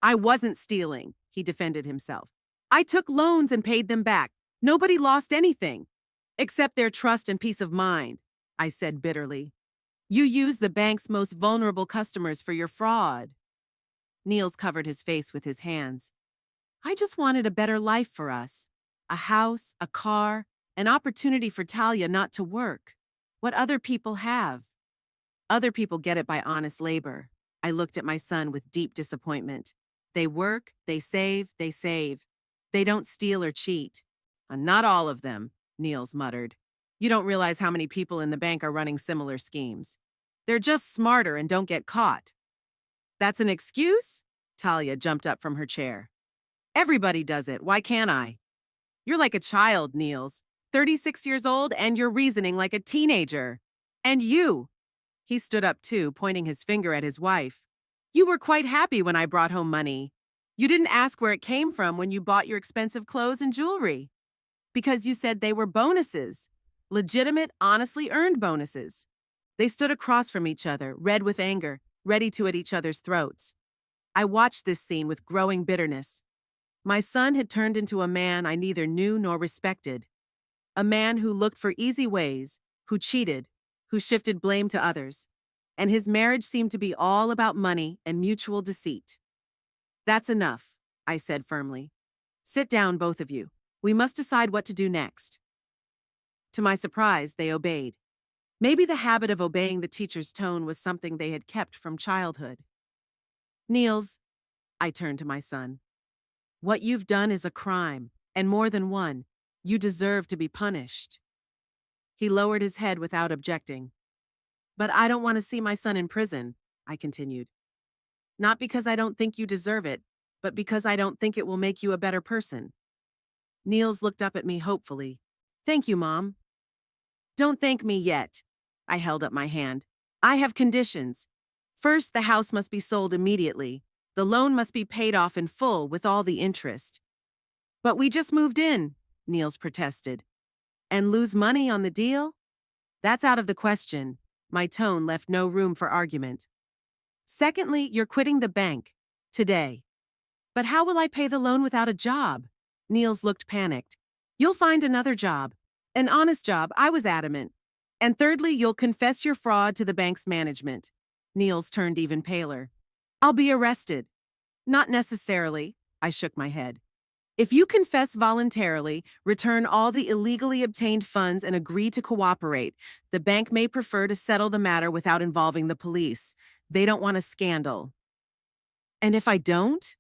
[SPEAKER 1] I wasn't stealing, he defended himself. I took loans and paid them back. Nobody lost anything, except their trust and peace of mind, I said bitterly. You used the bank's most vulnerable customers for your fraud. Niels covered his face with his hands. I just wanted a better life for us. A house, a car, an opportunity for Talia not to work. What other people have. Other people get it by honest labor. I looked at my son with deep disappointment. They work, they save, they save. They don't steal or cheat. Not all of them, Niels muttered. You don't realize how many people in the bank are running similar schemes. They're just smarter and don't get caught. That's an excuse? Talia jumped up from her chair. Everybody does it. Why can't I? You're like a child, Niels. 36 years old and you're reasoning like a teenager. And you. He stood up too, pointing his finger at his wife. You were quite happy when I brought home money. You didn't ask where it came from when you bought your expensive clothes and jewelry. Because you said they were bonuses. Legitimate, honestly earned bonuses. They stood across from each other, red with anger, ready to at each other's throats. I watched this scene with growing bitterness. My son had turned into a man I neither knew nor respected. A man who looked for easy ways, who cheated, who shifted blame to others. And his marriage seemed to be all about money and mutual deceit. That's enough, I said firmly. Sit down, both of you. We must decide what to do next. To my surprise, they obeyed. Maybe the habit of obeying the teacher's tone was something they had kept from childhood. Niels, I turned to my son. What you've done is a crime, and more than one. You deserve to be punished. He lowered his head without objecting. But I don't want to see my son in prison, I continued. Not because I don't think you deserve it, but because I don't think it will make you a better person. Niels looked up at me hopefully. Thank you, Mom. Don't thank me yet. I held up my hand. I have conditions. First, the house must be sold immediately. The loan must be paid off in full with all the interest. But we just moved in, Niels protested. And lose money on the deal? That's out of the question. My tone left no room for argument. Secondly, you're quitting the bank. Today. But how will I pay the loan without a job? Niels looked panicked. You'll find another job. An honest job, I was adamant. And thirdly, you'll confess your fraud to the bank's management. Niels turned even paler. I'll be arrested. Not necessarily, I shook my head. If you confess voluntarily, return all the illegally obtained funds and agree to cooperate, the bank may prefer to settle the matter without involving the police. They don't want a scandal. And if I don't?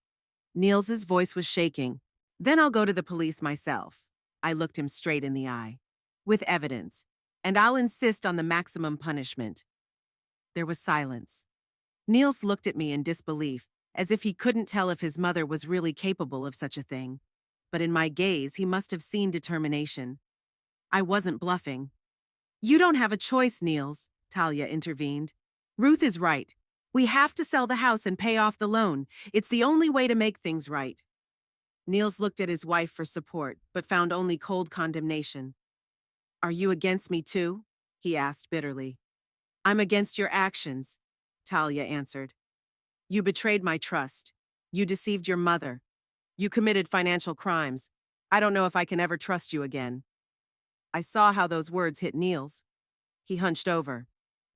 [SPEAKER 1] Niels's voice was shaking. Then I'll go to the police myself. I looked him straight in the eye. With evidence. And I'll insist on the maximum punishment. There was silence. Niels looked at me in disbelief, as if he couldn't tell if his mother was really capable of such a thing. But in my gaze, he must have seen determination. I wasn't bluffing. You don't have a choice, Niels, Talia intervened. Ruth is right. We have to sell the house and pay off the loan. It's the only way to make things right. Niels looked at his wife for support, but found only cold condemnation. Are you against me too? He asked bitterly. I'm against your actions, Talia answered. You betrayed my trust. You deceived your mother. You committed financial crimes. I don't know if I can ever trust you again. I saw how those words hit Niels. He hunched over,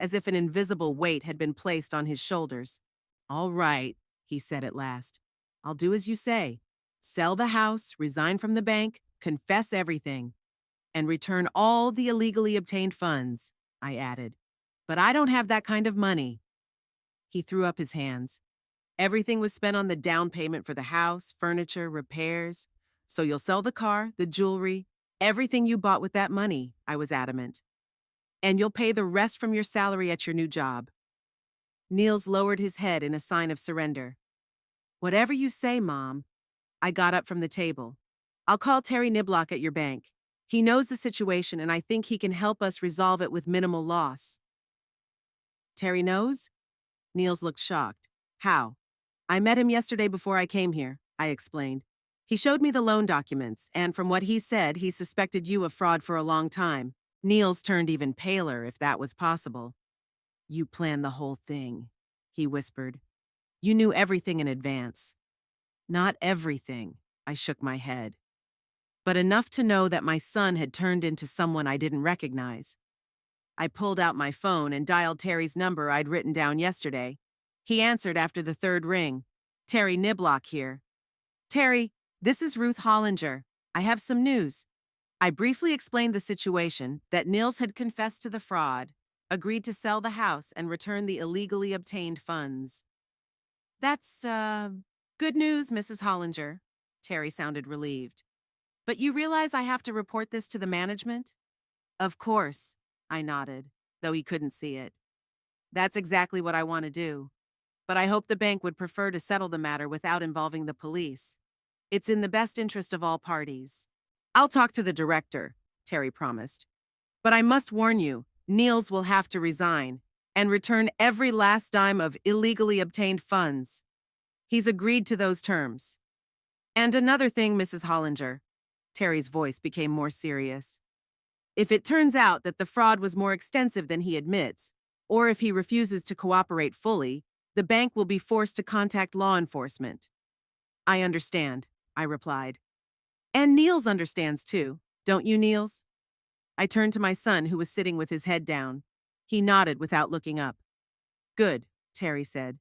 [SPEAKER 1] as if an invisible weight had been placed on his shoulders. All right, he said at last. I'll do as you say. Sell the house, resign from the bank, confess everything, and return all the illegally obtained funds, I added. But I don't have that kind of money. He threw up his hands. Everything was spent on the down payment for the house, furniture, repairs. So you'll sell the car, the jewelry, everything you bought with that money, I was adamant. And you'll pay the rest from your salary at your new job. Niels lowered his head in a sign of surrender. Whatever you say, Mom. I got up from the table. I'll call Terry Niblock at your bank. He knows the situation and I think he can help us resolve it with minimal loss. Terry knows? Niels looked shocked. How? I met him yesterday before I came here, I explained. He showed me the loan documents, and from what he said, he suspected you of fraud for a long time. Niels turned even paler, if that was possible. You planned the whole thing, he whispered. You knew everything in advance. Not everything, I shook my head. But enough to know that my son had turned into someone I didn't recognize. I pulled out my phone and dialed Terry's number I'd written down yesterday. He answered after the third ring. Terry Niblock here. Terry, this is Ruth Hollinger. I have some news. I briefly explained the situation, that Niels had confessed to the fraud, agreed to sell the house and return the illegally obtained funds. That's, good news, Mrs. Hollinger. Terry sounded relieved. But you realize I have to report this to the management? Of course, I nodded, though he couldn't see it. That's exactly what I want to do. But I hope the bank would prefer to settle the matter without involving the police. It's in the best interest of all parties. I'll talk to the director, Terry promised. But I must warn you, Niels will have to resign and return every last dime of illegally obtained funds. He's agreed to those terms. And another thing, Mrs. Hollinger. Terry's voice became more serious. If it turns out that the fraud was more extensive than he admits, or if he refuses to cooperate fully, the bank will be forced to contact law enforcement. I understand, I replied. And Niels understands too, don't you, Niels? I turned to my son, who was sitting with his head down. He nodded without looking up. Good, Terry said.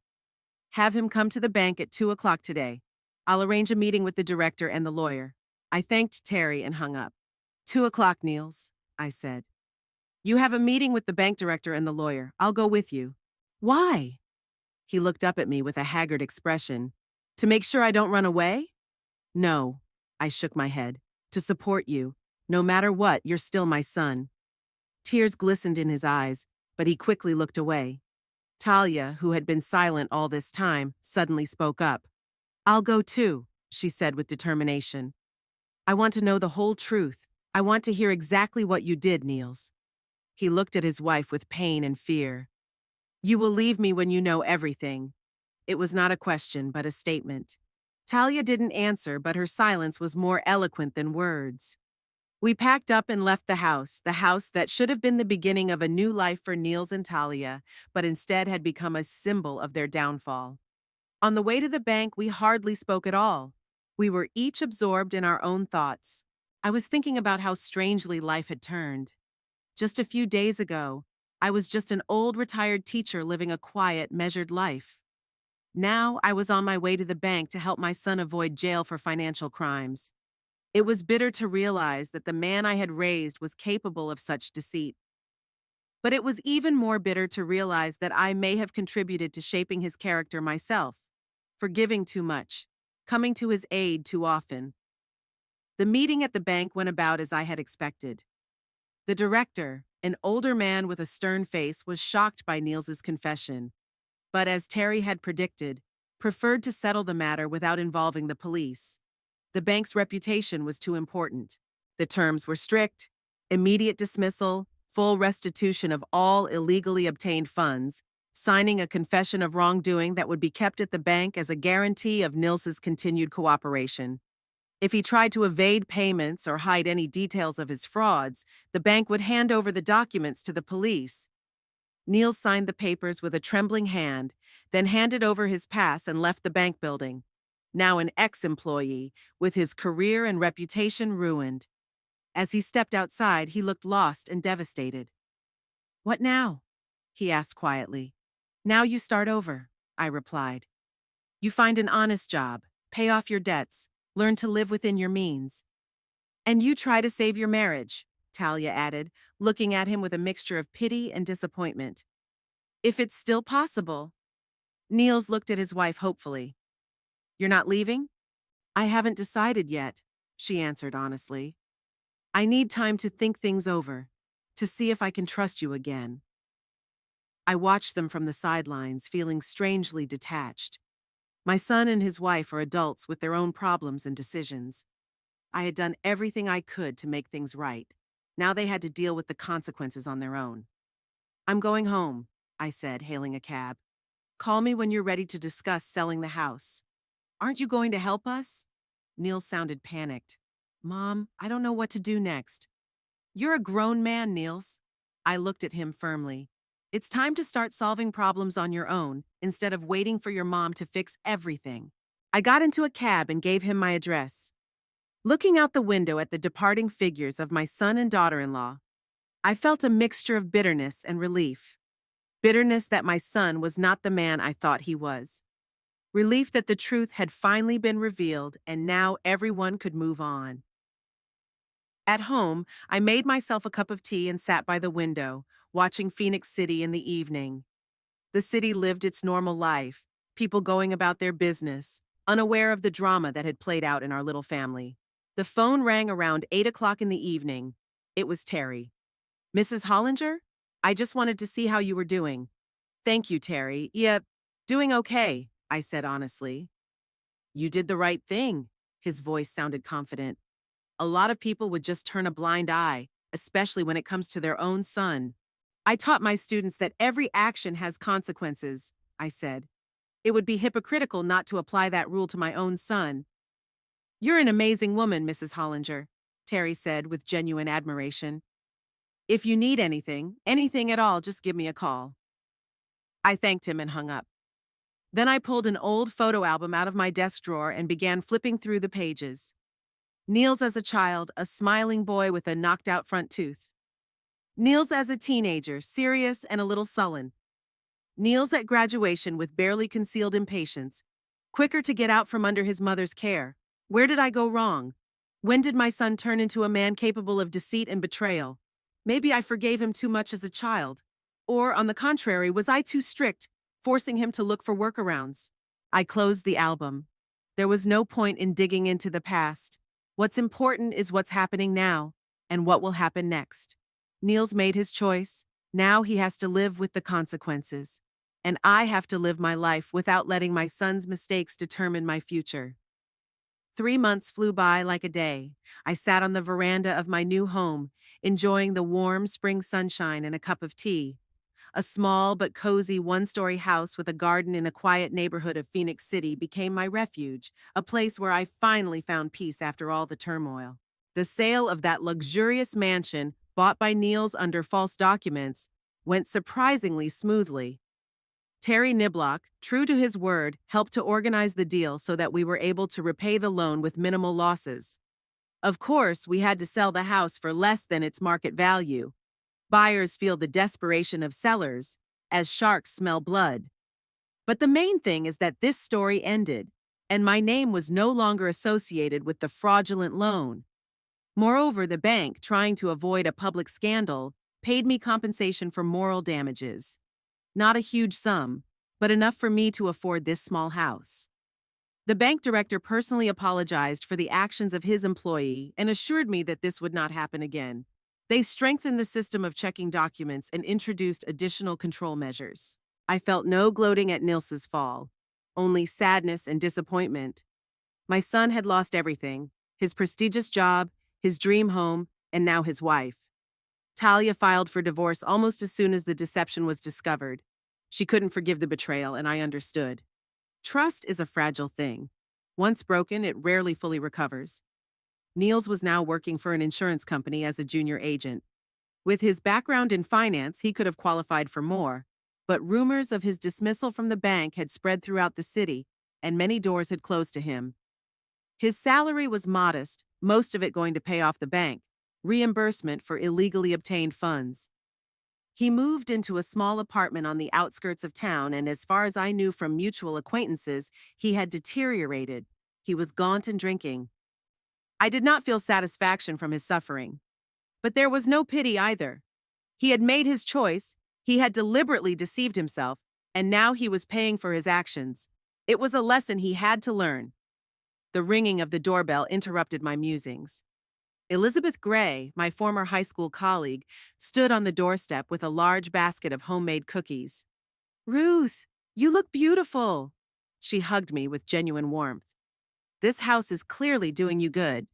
[SPEAKER 1] Have him come to the bank at 2 o'clock today. I'll arrange a meeting with the director and the lawyer. I thanked Terry and hung up. 2 o'clock, Niels, I said. You have a meeting with the bank director and the lawyer. I'll go with you. Why? He looked up at me with a haggard expression. To make sure I don't run away? No, I shook my head. To support you. No matter what, you're still my son. Tears glistened in his eyes, but he quickly looked away. Talia, who had been silent all this time, suddenly spoke up. I'll go too, she said with determination. I want to know the whole truth. I want to hear exactly what you did, Niels. He looked at his wife with pain and fear. You will leave me when you know everything. It was not a question, but a statement. Talia didn't answer, but her silence was more eloquent than words. We packed up and left the house that should have been the beginning of a new life for Niels and Talia, but instead had become a symbol of their downfall. On the way to the bank, we hardly spoke at all. We were each absorbed in our own thoughts. I was thinking about how strangely life had turned. Just a few days ago, I was just an old retired teacher living a quiet, measured life. Now I was on my way to the bank to help my son avoid jail for financial crimes. It was bitter to realize that the man I had raised was capable of such deceit. But it was even more bitter to realize that I may have contributed to shaping his character myself, forgiving too much, coming to his aid too often. The meeting at the bank went about as I had expected. The director, an older man with a stern face, was shocked by Niels's confession, but as Terry had predicted, preferred to settle the matter without involving the police. The bank's reputation was too important. The terms were strict: immediate dismissal, full restitution of all illegally obtained funds, signing a confession of wrongdoing that would be kept at the bank as a guarantee of Nils's continued cooperation. If he tried to evade payments or hide any details of his frauds, the bank would hand over the documents to the police. Niels signed the papers with a trembling hand, then handed over his pass and left the bank building. Now an ex-employee, with his career and reputation ruined. As he stepped outside, he looked lost and devastated. What now? He asked quietly. Now you start over, I replied. You find an honest job, pay off your debts, learn to live within your means. And you try to save your marriage, Talia added, looking at him with a mixture of pity and disappointment. If it's still possible. Niels looked at his wife hopefully. You're not leaving? I haven't decided yet, she answered honestly. I need time to think things over, to see if I can trust you again. I watched them from the sidelines, feeling strangely detached. My son and his wife are adults with their own problems and decisions. I had done everything I could to make things right. Now they had to deal with the consequences on their own. I'm going home, I said, hailing a cab. Call me when you're ready to discuss selling the house. Aren't you going to help us? Niels sounded panicked. Mom, I don't know what to do next. You're a grown man, Niels. I looked at him firmly. It's time to start solving problems on your own, instead of waiting for your mom to fix everything. I got into a cab and gave him my address. Looking out the window at the departing figures of my son and daughter-in-law, I felt a mixture of bitterness and relief. Bitterness that my son was not the man I thought he was. Relief that the truth had finally been revealed and now everyone could move on. At home, I made myself a cup of tea and sat by the window, watching Phoenix City in the evening. The city lived its normal life, people going about their business, unaware of the drama that had played out in our little family. The phone rang around 8 o'clock in the evening. It was Terry. Mrs. Hollinger? I just wanted to see how you were doing. Thank you, Terry. Yep, doing okay, I said honestly. You did the right thing. His voice sounded confident. A lot of people would just turn a blind eye, especially when it comes to their own son. I taught my students that every action has consequences, I said. It would be hypocritical not to apply that rule to my own son. You're an amazing woman, Mrs. Hollinger, Terry said with genuine admiration. If you need anything, anything at all, just give me a call. I thanked him and hung up. Then I pulled an old photo album out of my desk drawer and began flipping through the pages. Niels as a child, a smiling boy with a knocked out front tooth. Niels as a teenager, serious and a little sullen. Niels at graduation with barely concealed impatience, quicker to get out from under his mother's care. Where did I go wrong? When did my son turn into a man capable of deceit and betrayal? Maybe I forgave him too much as a child. Or, on the contrary, was I too strict, forcing him to look for workarounds? I closed the album. There was no point in digging into the past. What's important is what's happening now, and what will happen next. Niels made his choice. Now he has to live with the consequences. And I have to live my life without letting my son's mistakes determine my future. 3 months flew by like a day. I sat on the veranda of my new home, enjoying the warm spring sunshine and a cup of tea. A small but cozy one-story house with a garden in a quiet neighborhood of Phoenix City became my refuge, a place where I finally found peace after all the turmoil. The sale of that luxurious mansion, bought by Niels under false documents, went surprisingly smoothly. Terry Niblock, true to his word, helped to organize the deal so that we were able to repay the loan with minimal losses. Of course, we had to sell the house for less than its market value. Buyers feel the desperation of sellers, as sharks smell blood. But the main thing is that this story ended, and my name was no longer associated with the fraudulent loan. Moreover, the bank, trying to avoid a public scandal, paid me compensation for moral damages. Not a huge sum, but enough for me to afford this small house. The bank director personally apologized for the actions of his employee and assured me that this would not happen again. They strengthened the system of checking documents and introduced additional control measures. I felt no gloating at Nils's fall, only sadness and disappointment. My son had lost everything: his prestigious job, his dream home, and now his wife. Talia filed for divorce almost as soon as the deception was discovered. She couldn't forgive the betrayal, and I understood. Trust is a fragile thing. Once broken, it rarely fully recovers. Niels was now working for an insurance company as a junior agent. With his background in finance, he could have qualified for more, but rumors of his dismissal from the bank had spread throughout the city, and many doors had closed to him. His salary was modest, most of it going to pay off the bank, reimbursement for illegally obtained funds. He moved into a small apartment on the outskirts of town, and as far as I knew from mutual acquaintances, he had deteriorated. He was gaunt and drinking. I did not feel satisfaction from his suffering. But there was no pity either. He had made his choice, he had deliberately deceived himself, and now he was paying for his actions. It was a lesson he had to learn. The ringing of the doorbell interrupted my musings. Elizabeth Gray, my former high school colleague, stood on the doorstep with a large basket of homemade cookies. "Ruth, you look beautiful." She hugged me with genuine warmth. "This house is clearly doing you good."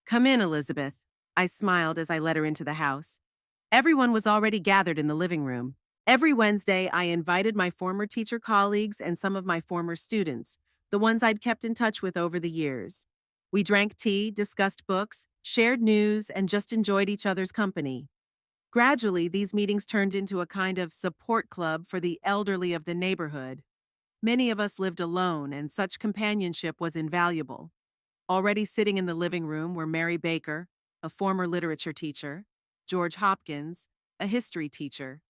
[SPEAKER 1] "Come in, Elizabeth," I smiled as I led her into the house. Everyone was already gathered in the living room. Every Wednesday, I invited my former teacher colleagues and some of my former students, the ones I'd kept in touch with over the years. We drank tea, discussed books, shared news, and just enjoyed each other's company. Gradually, these meetings turned into a kind of support club for the elderly of the neighborhood. Many of us lived alone, and such companionship was invaluable. Already sitting in the living room were Mary Baker, a former literature teacher, George Hopkins, a history teacher,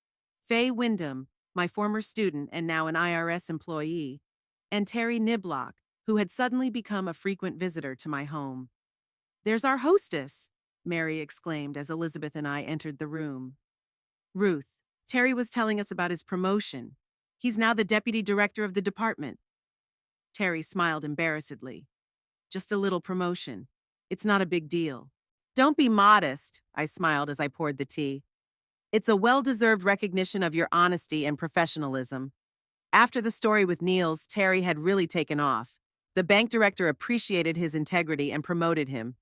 [SPEAKER 1] Faye Wyndham, my former student and now an IRS employee, and Terry Niblock, who had suddenly become a frequent visitor to my home. "There's our hostess," Mary exclaimed as Elizabeth and I entered the room. "Ruth, Terry was telling us about his promotion. He's now the deputy director of the department." Terry smiled embarrassedly. "Just a little promotion. It's not a big deal." Don't be modest, I smiled as I poured the tea. It's a well-deserved recognition of your honesty and professionalism. After the story with Niels, Terry had really taken off. The bank director appreciated his integrity and promoted him.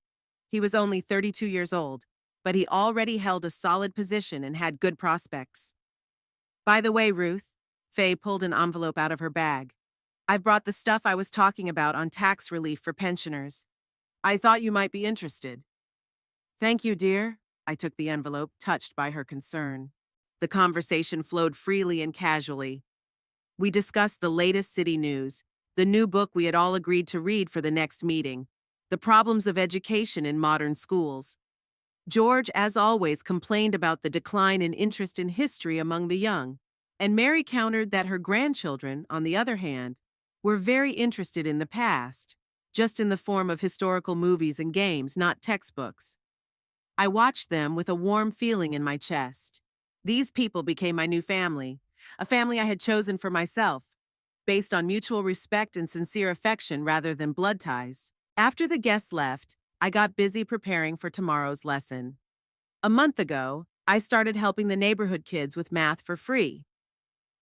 [SPEAKER 1] He was only 32 years old, but he already held a solid position and had good prospects. By the way, Ruth, Faye pulled an envelope out of her bag. I've brought the stuff I was talking about on tax relief for pensioners. I thought you might be interested. Thank you, dear. I took the envelope, touched by her concern. The conversation flowed freely and casually. We discussed the latest city news, the new book we had all agreed to read for the next meeting, the problems of education in modern schools. George, as always, complained about the decline in interest in history among the young, and Mary countered that her grandchildren, on the other hand, were very interested in the past, just in the form of historical movies and games, not textbooks. I watched them with a warm feeling in my chest. These people became my new family, a family I had chosen for myself, based on mutual respect and sincere affection rather than blood ties. After the guests left, I got busy preparing for tomorrow's lesson. A month ago, I started helping the neighborhood kids with math for free.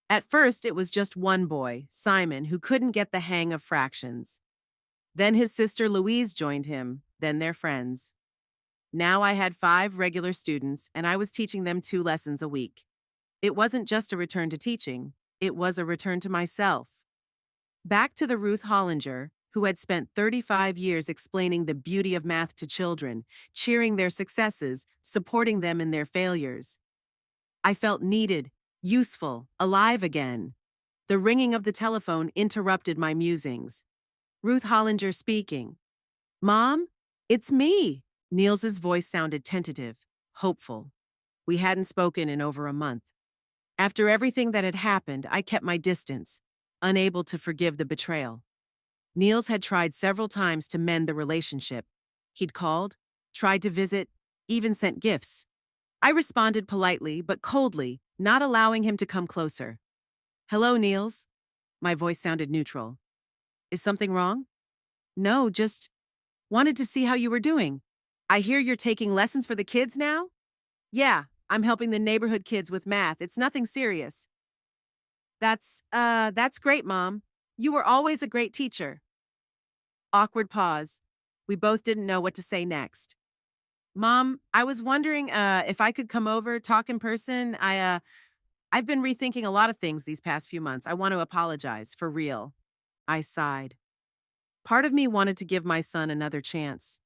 [SPEAKER 1] At first, it was just one boy, Simon, who couldn't get the hang of fractions. Then his sister Louise joined him, then their friends. Now I had 5 regular students, and I was teaching them 2 lessons a week. It wasn't just a return to teaching, it was a return to myself. Back to the Ruth Hollinger, who had spent 35 years explaining the beauty of math to children, cheering their successes, supporting them in their failures. I felt needed, useful, alive again. The ringing of the telephone interrupted my musings. Ruth Hollinger speaking. Mom, it's me. Niels's voice sounded tentative, hopeful. We hadn't spoken in over a month. After everything that had happened, I kept my distance, unable to forgive the betrayal. Niels had tried several times to mend the relationship. He'd called, tried to visit, even sent gifts. I responded politely but coldly, not allowing him to come closer. Hello, Niels. My voice sounded neutral. Is something wrong? No, just wanted to see how you were doing. I hear you're taking lessons for the kids now? Yeah, I'm helping the neighborhood kids with math. It's nothing serious. That's great, Mom. You were always a great teacher. Awkward pause. We both didn't know what to say next. Mom, I was wondering, if I could come over, talk in person. I've been rethinking a lot of things these past few months. I want to apologize, for real. I sighed. Part of me wanted to give my son another chance.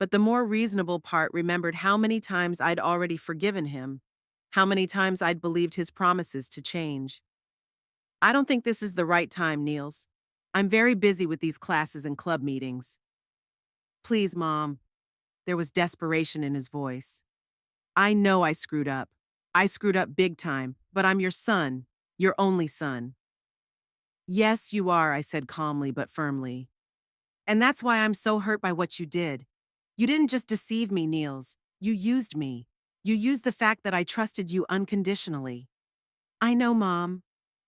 [SPEAKER 1] But the more reasonable part remembered how many times I'd already forgiven him, how many times I'd believed his promises to change. I don't think this is the right time, Niels. I'm very busy with these classes and club meetings. Please, Mom. There was desperation in his voice. I know I screwed up. I screwed up big time, but I'm your son, your only son. Yes, you are, I said calmly but firmly. And that's why I'm so hurt by what you did. You didn't just deceive me, Niels. You used me. You used the fact that I trusted you unconditionally. I know, Mom,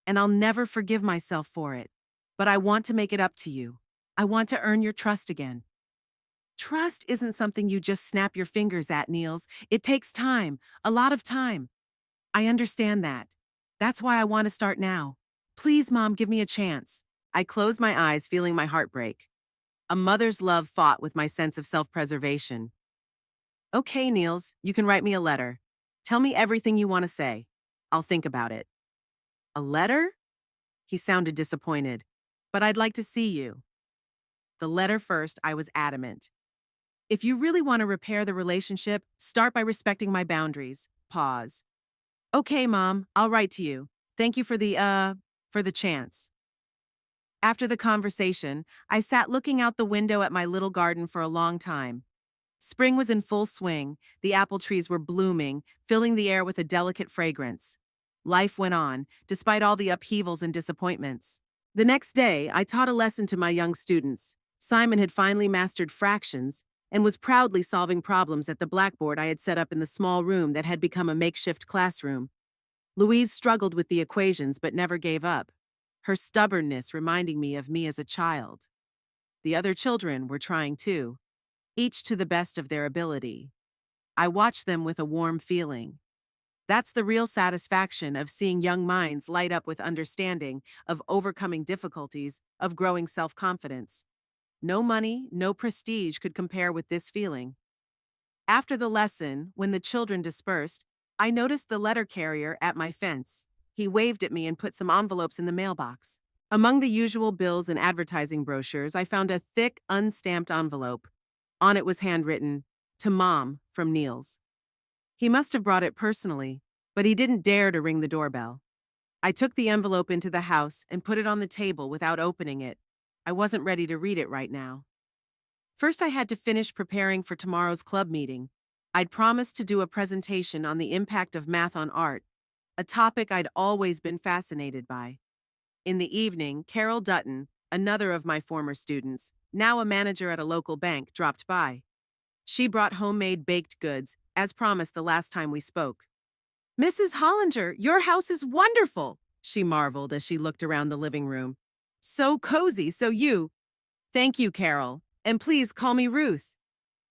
[SPEAKER 1] and I'll never forgive myself for it. But I want to make it up to you. I want to earn your trust again. Trust isn't something you just snap your fingers at, Niels. It takes time, a lot of time. I understand that. That's why I want to start now. Please, Mom, give me a chance. I closed my eyes, feeling my heart break. A mother's love fought with my sense of self-preservation. Okay, Niels, you can write me a letter. Tell me everything you want to say. I'll think about it. A letter? He sounded disappointed. But I'd like to see you. The letter first, I was adamant. If you really want to repair the relationship, start by respecting my boundaries. Pause. Okay, Mom, I'll write to you. Thank you for the chance. After the conversation, I sat looking out the window at my little garden for a long time. Spring was in full swing, the apple trees were blooming, filling the air with a delicate fragrance. Life went on, despite all the upheavals and disappointments. The next day, I taught a lesson to my young students. Simon had finally mastered fractions and was proudly solving problems at the blackboard I had set up in the small room that had become a makeshift classroom. Louise struggled with the equations but never gave up, her stubbornness reminding me of me as a child. The other children were trying too. each to the best of their ability. I watched them with a warm feeling. That's the real satisfaction of seeing young minds light up with understanding, of overcoming difficulties, of growing self-confidence. No money, no prestige could compare with this feeling. After the lesson, when the children dispersed, I noticed the letter carrier at my fence. He waved at me and put some envelopes in the mailbox. Among the usual bills and advertising brochures, I found a thick, unstamped envelope. On it was handwritten, "To Mom, from Niels." He must have brought it personally, but he didn't dare to ring the doorbell. I took the envelope into the house and put it on the table without opening it. I wasn't ready to read it right now. First, I had to finish preparing for tomorrow's club meeting. I'd promised to do a presentation on the impact of math on art, a topic I'd always been fascinated by. In the evening, Carol Dutton, another of my former students, now a manager at a local bank, dropped by. She brought homemade baked goods, as promised the last time we spoke. "Mrs. Hollinger, your house is wonderful," she marveled as she looked around the living room. "So cozy, so you." "Thank you, Carol. And please call me Ruth.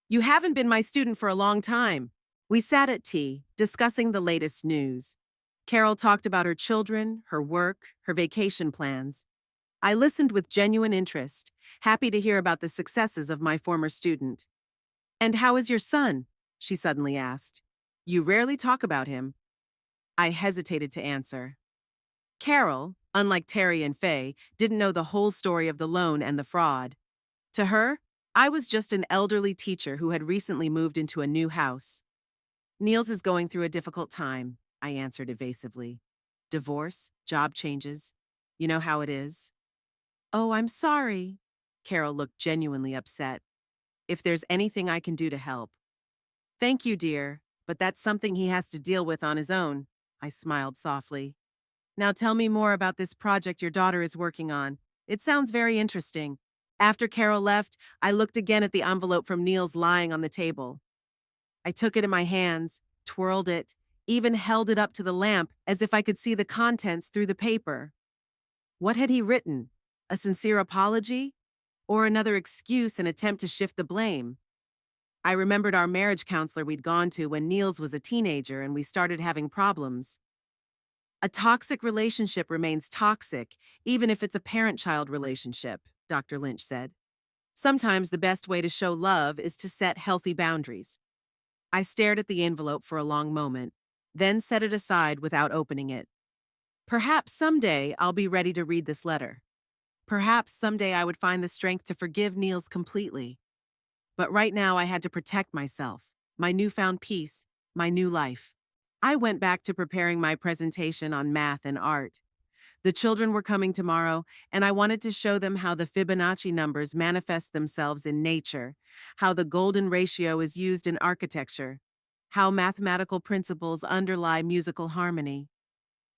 [SPEAKER 1] You haven't been my student for a long time." We sat at tea, discussing the latest news. Carol talked about her children, her work, her vacation plans. I listened with genuine interest, happy to hear about the successes of my former student. "And how is your son?" she suddenly asked. "You rarely talk about him." I hesitated to answer. Carol, unlike Terry and Faye, didn't know the whole story of the loan and the fraud. To her, I was just an elderly teacher who had recently moved into a new house. "Niels is going through a difficult time," I answered evasively. "Divorce, job changes. You know how it is." "Oh, I'm sorry." Carol looked genuinely upset. "If there's anything I can do to help." "Thank you, dear, but that's something he has to deal with on his own." I smiled softly. "Now tell me more about this project your daughter is working on. It sounds very interesting." After Carol left, I looked again at the envelope from Niels lying on the table. I took it in my hands, twirled it, even held it up to the lamp as if I could see the contents through the paper. What had he written? A sincere apology? Or another excuse and attempt to shift the blame? I remembered our marriage counselor we'd gone to when Niels was a teenager and we started having problems. "A toxic relationship remains toxic, even if it's a parent-child relationship," Dr. Lynch said. "Sometimes the best way to show love is to set healthy boundaries." I stared at the envelope for a long moment, then set it aside without opening it. Perhaps someday I'll be ready to read this letter. Perhaps someday I would find the strength to forgive Niels completely. But right now I had to protect myself, my newfound peace, my new life. I went back to preparing my presentation on math and art. The children were coming tomorrow, and I wanted to show them how the Fibonacci numbers manifest themselves in nature, how the golden ratio is used in architecture, how mathematical principles underlie musical harmony.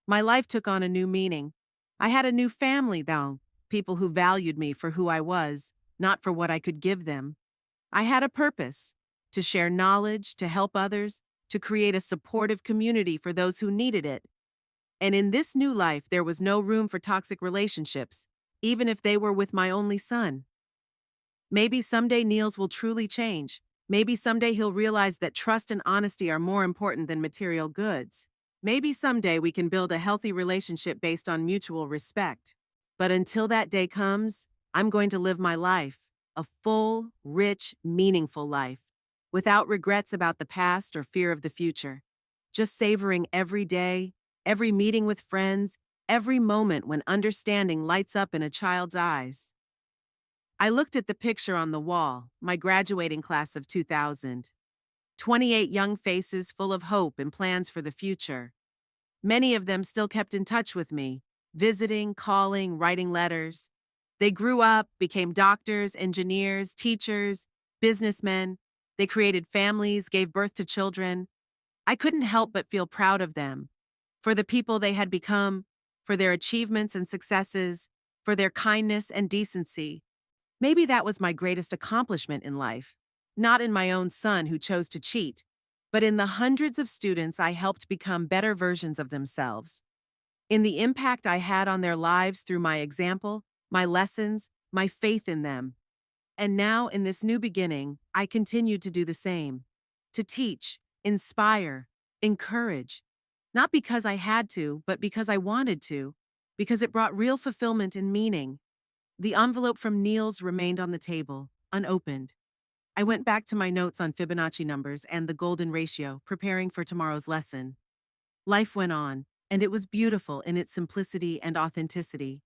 [SPEAKER 1] My life took on a new meaning. I had a new family, though, people who valued me for who I was, not for what I could give them. I had a purpose: to share knowledge, to help others, to create a supportive community for those who needed it. And in this new life, there was no room for toxic relationships, even if they were with my only son. Maybe someday Niels will truly change. Maybe someday he'll realize that trust and honesty are more important than material goods. Maybe someday we can build a healthy relationship based on mutual respect. But until that day comes, I'm going to live my life, a full, rich, meaningful life, without regrets about the past or fear of the future. Just savoring every day, every meeting with friends, every moment when understanding lights up in a child's eyes. I looked at the picture on the wall, my graduating class of 2000. 28 young faces full of hope and plans for the future. Many of them still kept in touch with me, visiting, calling, writing letters. They grew up, became doctors, engineers, teachers, businessmen. They created families, gave birth to children. I couldn't help but feel proud of them, for the people they had become, for their achievements and successes, for their kindness and decency. Maybe that was my greatest accomplishment in life, not in my own son who chose to cheat, but in the hundreds of students I helped become better versions of themselves. In the impact I had on their lives through my example, my lessons, my faith in them. And now, in this new beginning, I continue to do the same. To teach, inspire, encourage. Not because I had to, but because I wanted to. Because it brought real fulfillment and meaning. The envelope from Niels remained on the table, unopened. I went back to my notes on Fibonacci numbers and the golden ratio, preparing for tomorrow's lesson. Life went on, and it was beautiful in its simplicity and authenticity.